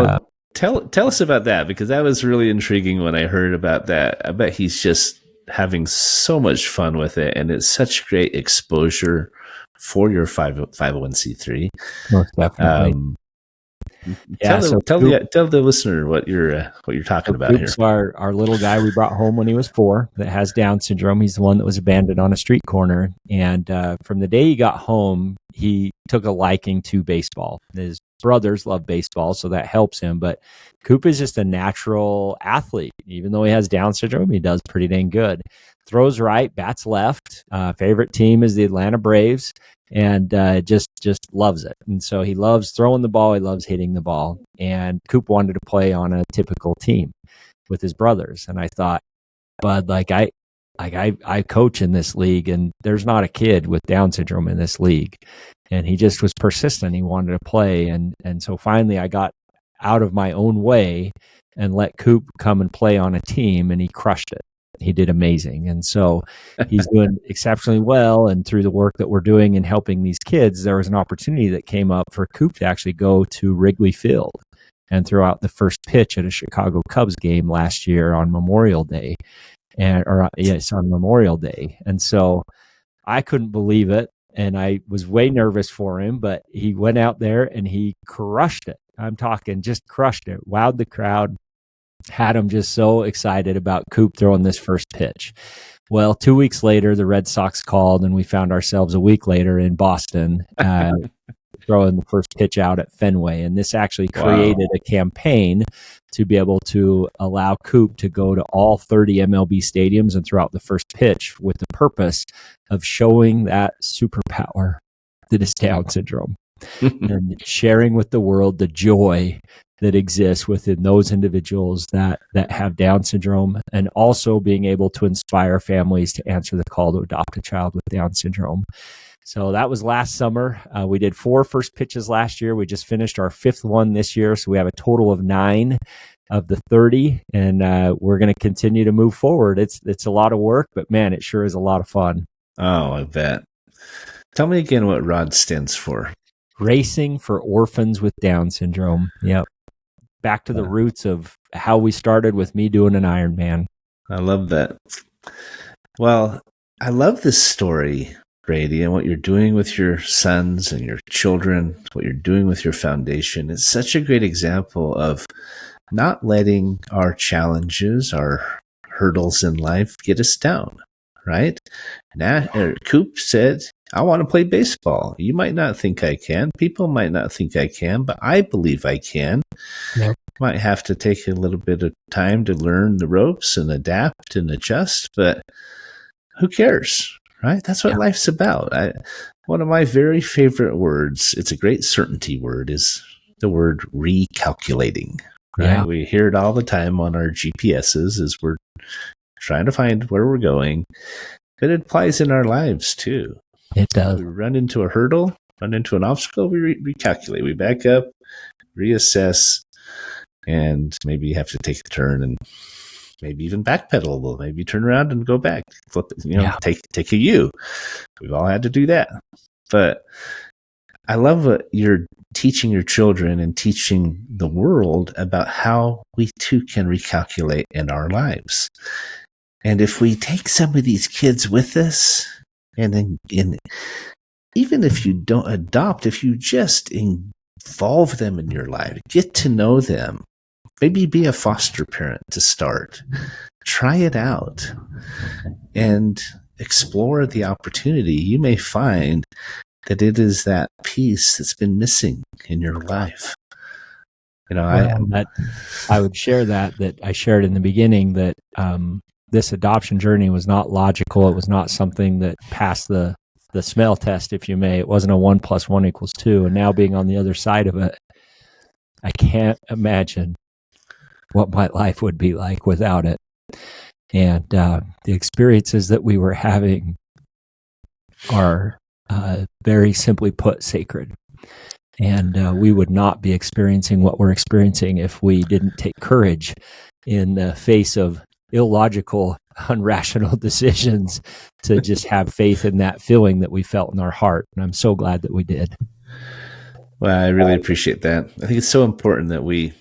tell us about that, because that was really intriguing when I heard about that. I bet he's just having so much fun with it, and it's such great exposure for your 501c3. Most definitely. Tell the listener what you're talking about Coop's here. Our little guy we brought home when he was 4 that has Down syndrome. He's the one that was abandoned on a street corner. And from the day he got home, he took a liking to baseball. His brothers love baseball, so that helps him. But Coop is just a natural athlete. Even though he has Down syndrome, he does pretty dang good. Throws right, bats left. Favorite team is the Atlanta Braves. And just loves it. And so he loves throwing the ball. He loves hitting the ball. And Coop wanted to play on a typical team with his brothers. And I thought, Bud, I coach in this league, and there's not a kid with Down syndrome in this league. And he just was persistent. He wanted to play. And so finally I got out of my own way and let Coop come and play on a team, and he crushed it. He did amazing. And so he's doing exceptionally well. And through the work that we're doing and helping these kids, there was an opportunity that came up for Coop to actually go to Wrigley Field and throw out the first pitch at a Chicago Cubs game last year on Memorial Day. On Memorial Day. And so I couldn't believe it. And I was way nervous for him, but he went out there and he crushed it. I'm talking just crushed it, wowed the crowd. Had him just so excited about Coop throwing this first pitch. Well, 2 weeks later, the Red Sox called, and we found ourselves a week later in Boston throwing the first pitch out at Fenway. And this actually created a campaign to be able to allow Coop to go to all 30 MLB stadiums and throw out the first pitch, with the purpose of showing that superpower that is Down syndrome and sharing with the world the joy that exists within those individuals that have Down syndrome, and also being able to inspire families to answer the call to adopt a child with Down syndrome. So that was last summer. We did 4 first pitches last year. We just finished our 5th one this year. So we have a total of 9 of the 30, and we're going to continue to move forward. It's a lot of work, but man, it sure is a lot of fun. Oh, I bet. Tell me again what ROD stands for. Racing for Orphans with Down syndrome. Yep. Back to the roots of how we started with me doing an Ironman. I love that. Well, I love this story, Brady, and what you're doing with your sons and your children, what you're doing with your foundation. It's such a great example of not letting our challenges, our hurdles in life get us down, right? Coop said, I want to play baseball. You might not think I can. People might not think I can, but I believe I can. Yep. Might have to take a little bit of time to learn the ropes and adapt and adjust, but who cares, right? That's what life's about. One of my very favorite words, it's a great certainty word, is the word recalculating. Right? Yeah. We hear it all the time on our GPSs as we're trying to find where we're going, but it applies in our lives too. It does. We run into a hurdle, run into an obstacle, we recalculate, we back up, reassess, and maybe you have to take a turn and maybe even backpedal a little. Maybe turn around and go back, flip it, take a U. We've all had to do that. But I love what you're teaching your children and teaching the world about how we too can recalculate in our lives. And if we take some of these kids with us, and then even if you don't adopt, if you just involve them in your life, get to know them, maybe be a foster parent to start, try it out, and explore the opportunity, you may find that it is that piece that's been missing in your life. I would share that I shared in the beginning that this adoption journey was not logical. It was not something that passed the the smell test, if you may. It wasn't a 1 + 1 = 2. And now being on the other side of it, I can't imagine what my life would be like without it. And the experiences that we were having are very simply put sacred. And we would not be experiencing what we're experiencing if we didn't take courage in the face of illogical, unrational decisions to just have faith in that feeling that we felt in our heart. And I'm so glad that we did. Well, I really appreciate that. I think it's so important that we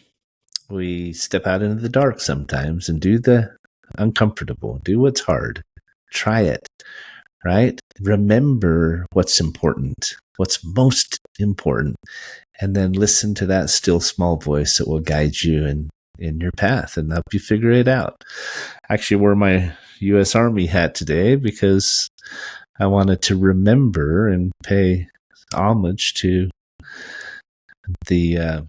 step out into the dark sometimes and do the uncomfortable, do what's hard, try it, right? Remember what's important, what's most important, and then listen to that still small voice that will guide you in your path and help you figure it out. I actually wore my U.S. Army hat today because I wanted to remember and pay homage to the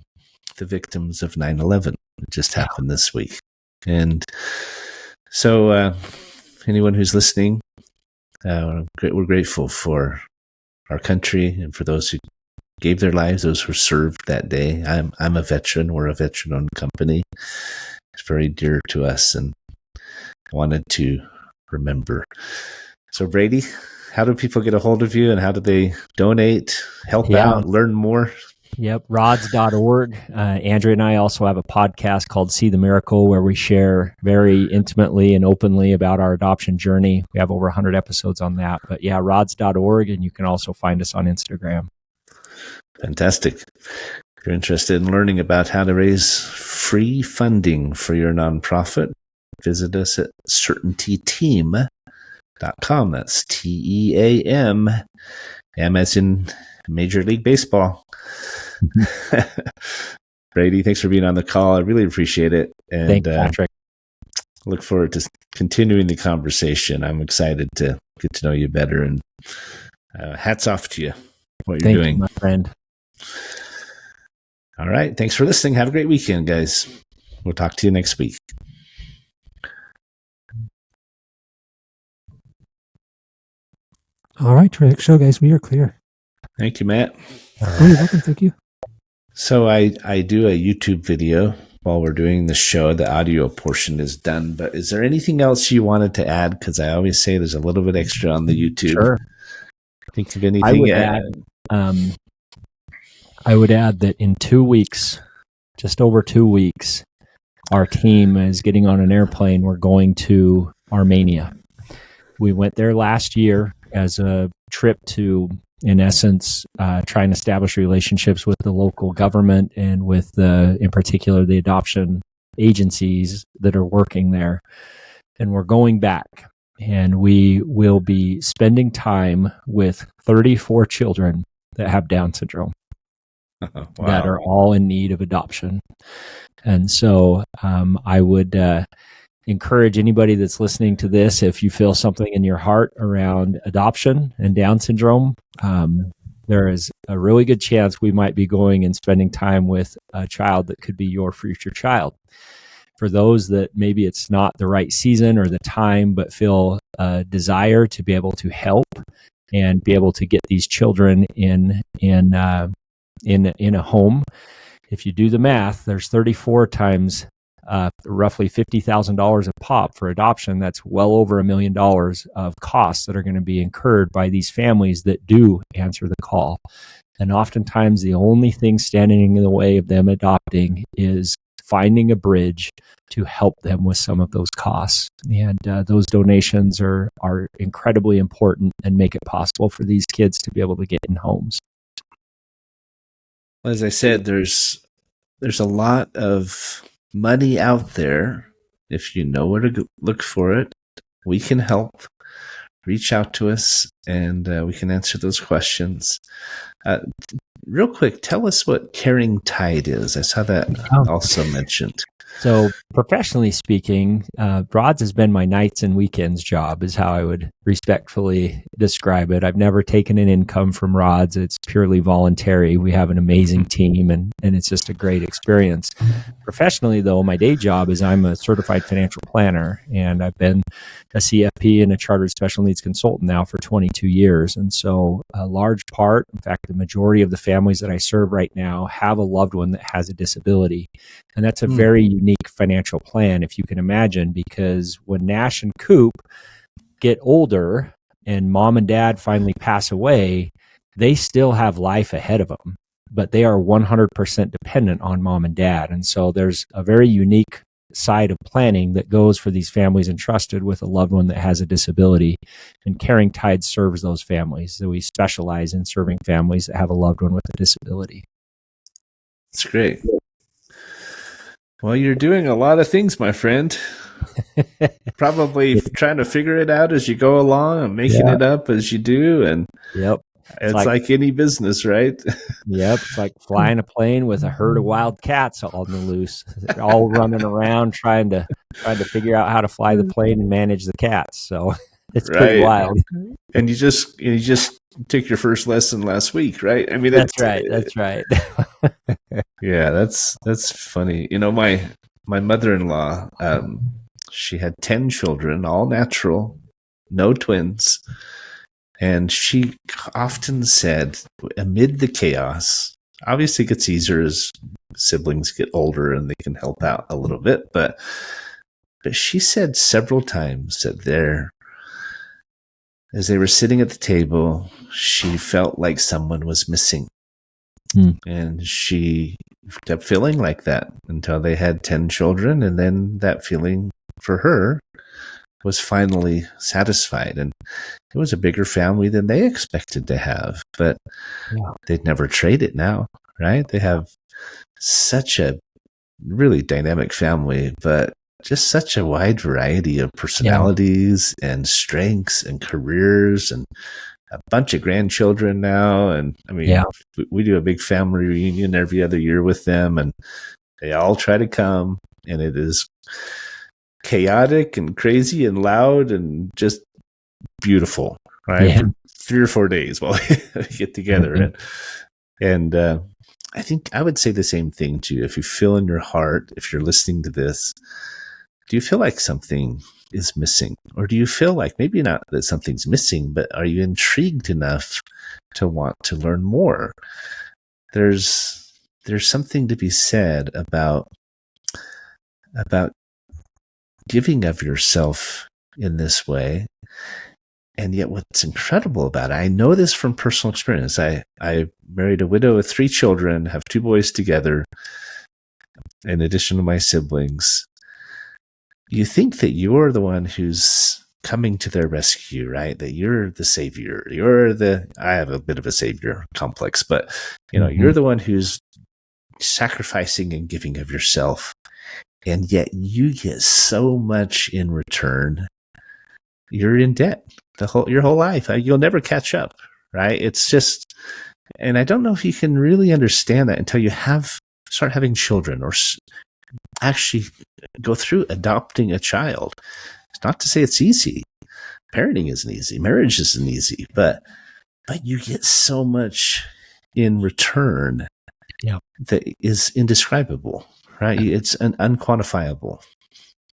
victims of 9/11. It just happened this week. And so anyone who's listening, we're grateful for our country and for those who gave their lives, those who served that day. I'm a veteran. We're a veteran-owned company. It's very dear to us, and I wanted to remember. So, Brady, how do people get a hold of you, and how do they donate, help out, learn more? Yep, rods.org. Andrea and I also have a podcast called See the Miracle, where we share very intimately and openly about our adoption journey. We have over 100 episodes on that. But yeah, rods.org, and you can also find us on Instagram. Fantastic. If you're interested in learning about how to raise free funding for your nonprofit, visit us at certaintyteam.com. That's TEAM, M as in Major League Baseball. Brady, thanks for being on the call. I really appreciate it. And thanks, Patrick. Look forward to continuing the conversation. I'm excited to get to know you better, and hats off to you, what you're doing. Thank you, my friend. All right. Thanks for listening. Have a great weekend, guys. We'll talk to you next week. All right, terrific show, guys. We are clear. Thank you, Matt. Oh, you're welcome. Thank you. So I do a YouTube video while we're doing the show. The audio portion is done, but is there anything else you wanted to add? Because I always say there's a little bit extra on the YouTube. Sure. Think of anything? I would add that in 2 weeks, just over 2 weeks, our team is getting on an airplane. We're going to Armenia. We went there last year as a trip to, in essence, try and establish relationships with the local government and with, in particular, the adoption agencies that are working there. And we're going back, and we will be spending time with 34 children that have Down syndrome. Wow. That are all in need of adoption. And so I would encourage anybody that's listening to this, if you feel something in your heart around adoption and Down syndrome, there is a really good chance we might be going and spending time with a child that could be your future child. For those that maybe it's not the right season or the time, but feel a desire to be able to help and be able to get these children in a home. If you do the math, there's 34 times roughly $50,000 a pop for adoption. That's well over $1 million of costs that are going to be incurred by these families that do answer the call. And oftentimes the only thing standing in the way of them adopting is finding a bridge to help them with some of those costs. And those donations are incredibly important and make it possible for these kids to be able to get in homes. As I said, there's a lot of money out there. If you know where to look for it, we can help. Reach out to us, and we can answer those questions. real quick, tell us what CaringTide is. I saw that also mentioned. So professionally speaking, Rods has been my nights and weekends job is how I would respectfully describe it. I've never taken an income from Rods. It's purely voluntary. We have an amazing team and it's just a great experience. Professionally though, my day job is I'm a certified financial planner and I've been a CFP and a chartered special needs consultant now for 22 years. And so a large part, in fact, the majority of the families that I serve right now have a loved one that has a disability. And that's a very unique financial plan, if you can imagine, because when Nash and Coop get older and mom and dad finally pass away, they still have life ahead of them, but they are 100% dependent on mom and dad. And so there's a very unique side of planning that goes for these families entrusted with a loved one that has a disability. And CaringTide serves those families. So we specialize in serving families that have a loved one with a disability. That's great. Well, you're doing a lot of things, my friend. Probably trying to figure it out as you go along and making it up as you do. And it's like any business, right? Yep. It's like flying a plane with a herd of wild cats on the loose. They're all running around trying to figure out how to fly the plane and manage the cats. So it's pretty wild. And you just took your first lesson last week, right? I mean, that's right. That's right. Yeah, that's funny. You know, my mother-in-law, she had 10 children, all natural, no twins. And she often said, amid the chaos, obviously it gets easier as siblings get older and they can help out a little bit. But she said several times that as they were sitting at the table, she felt like someone was missing. And she kept feeling like that until they had 10 children. And then that feeling for her was finally satisfied. And it was a bigger family than they expected to have, but they'd never trade it now, right? They have such a really dynamic family, but just such a wide variety of personalities and strengths and careers and a bunch of grandchildren now. And I mean, we do a big family reunion every other year with them, and they all try to come, and it is chaotic and crazy and loud and just beautiful, right? For 3 or 4 days while we get together. And I think I would say the same thing to you. If you feel in your heart, if you're listening to this, do you feel like something is missing? Or do you feel like maybe not that something's missing, but are you intrigued enough to want to learn more? There's something to be said about giving of yourself in this way. And yet what's incredible about it, I know this from personal experience. I married a widow with 3 children, have 2 boys together, in addition to my siblings. You think that you're the one who's coming to their rescue, right? That you're the savior. I have a bit of a savior complex, but you're the one who's sacrificing and giving of yourself. And yet you get so much in return. You're in debt your whole life. You'll never catch up, right? It's just, and I don't know if you can really understand that until you start having children or actually go through adopting a child. It's not to say it's easy. Parenting isn't easy. Marriage isn't easy, but you get so much in return that is indescribable, right? It's unquantifiable.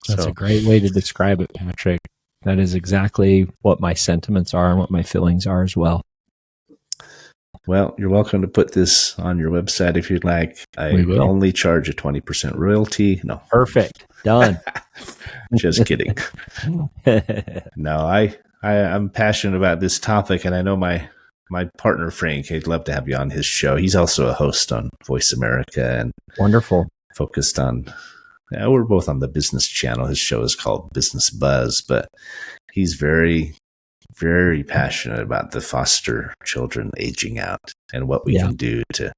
That's a great way to describe it, Patrick. That is exactly what my sentiments are and what my feelings are as well. Well, you're welcome to put this on your website if you'd like. I only charge a 20% royalty. No. Perfect. Done. Just kidding. No, I'm passionate about this topic, and I know my partner, Frank, he'd love to have you on his show. He's also a host on Voice America and wonderful. Focused on, we're both on the business channel. His show is called Business Buzz, but he's very, very passionate about the foster children aging out and what we can do to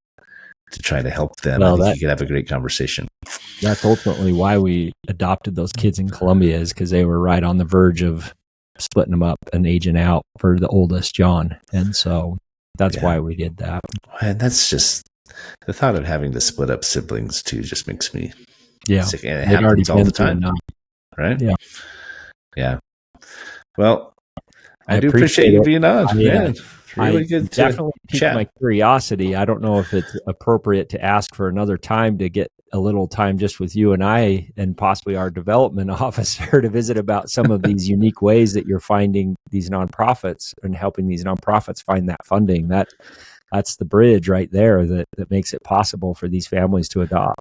try to help them. I think you could have a great conversation. That's ultimately why we adopted those kids in Colombia, is because they were right on the verge of splitting them up and aging out for the oldest, John. And so that's why we did that. And that's just the thought of having to split up siblings too just makes me sick. And it happens all the time, right? Yeah. Yeah. Well, I do appreciate you being on. Yeah. Really good to definitely piqued chat. my curiosity. I don't know if it's appropriate to ask for another time to get a little time just with you and I and possibly our development officer to visit about some of these unique ways that you're finding these nonprofits and helping these nonprofits find that funding. That's the bridge right there that makes it possible for these families to adopt.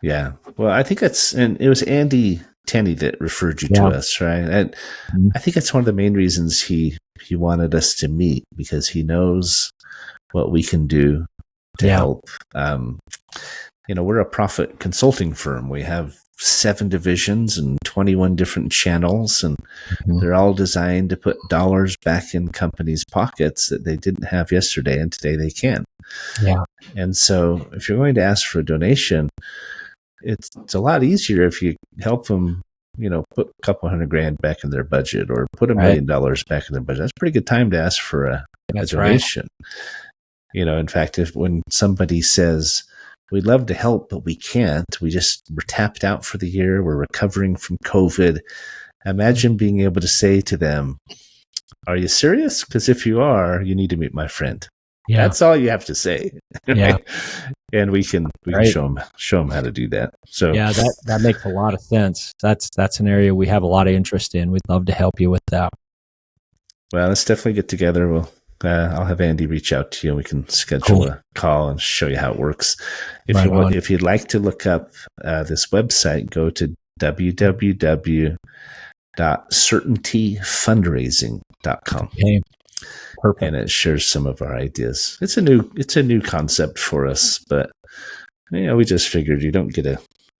Yeah. Well, I think and it was Andy Tenney that referred you to us, right? And I think that's one of the main reasons he wanted us to meet, because he knows what we can do to help. We're a profit consulting firm. We have 7 divisions and 21 different channels, and they're all designed to put dollars back in companies' pockets that they didn't have yesterday, and today they can. Yeah. And so if you're going to ask for a donation, it's a lot easier if you help them, put a couple $100,000 back in their budget, or put $1 million back in their budget. That's a pretty good time to ask for a donation. Right. In fact, when somebody says, we'd love to help, but we can't, we're tapped out for the year, we're recovering from COVID. Imagine being able to say to them, are you serious? Because if you are, you need to meet my friend. Yeah. That's all you have to say. Right? Yeah. And we can show them how to do that. So yeah, that makes a lot of sense. That's an area we have a lot of interest in. We'd love to help you with that. Well, let's definitely get together. I'll have Andy reach out to you and we can schedule a call and show you how it works. If you'd like to look up this website, go to www.certaintyfundraising.com. Okay. Perfect. And it shares some of our ideas. It's a new concept for us, but we just figured you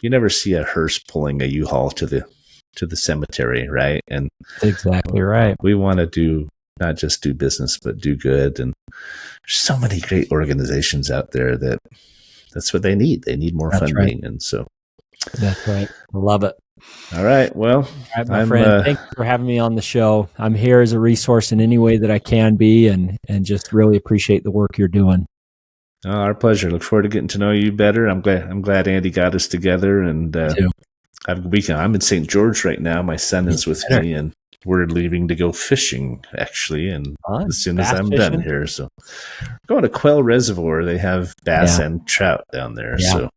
never see a hearse pulling a U-Haul to the cemetery, right? And exactly right. We want to not just do business, but do good. And there's so many great organizations out there that's what they need. They need more funding. Right. And so that's right. Love it. All right. Well, my friend, thanks for having me on the show. I'm here as a resource in any way that I can be, and just really appreciate the work you're doing. Our pleasure. Look forward to getting to know you better. I'm glad Andy got us together, and I'm in St. George right now. My son is with me, and we're leaving to go fishing, actually, and as soon as I'm done here. So going to Quail Reservoir. They have bass and trout down there, so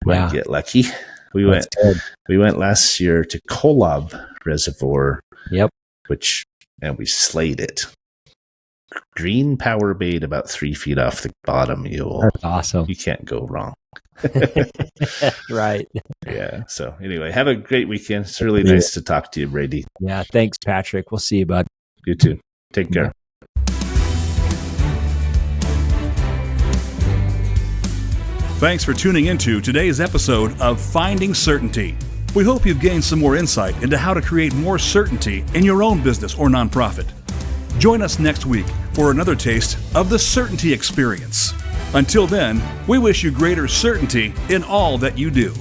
might get lucky. We went last year to Kolob Reservoir. Yep. And we slayed it. Green power bait about 3 feet off the bottom. That's awesome. You can't go wrong. Right. Yeah. So anyway, have a great weekend. It's really nice to talk to you, Brady. Yeah. Thanks, Patrick. We'll see you, bud. You too. Take care. Thanks for tuning into today's episode of Finding Certainty. We hope you've gained some more insight into how to create more certainty in your own business or nonprofit. Join us next week for another taste of the Certainty Experience. Until then, we wish you greater certainty in all that you do.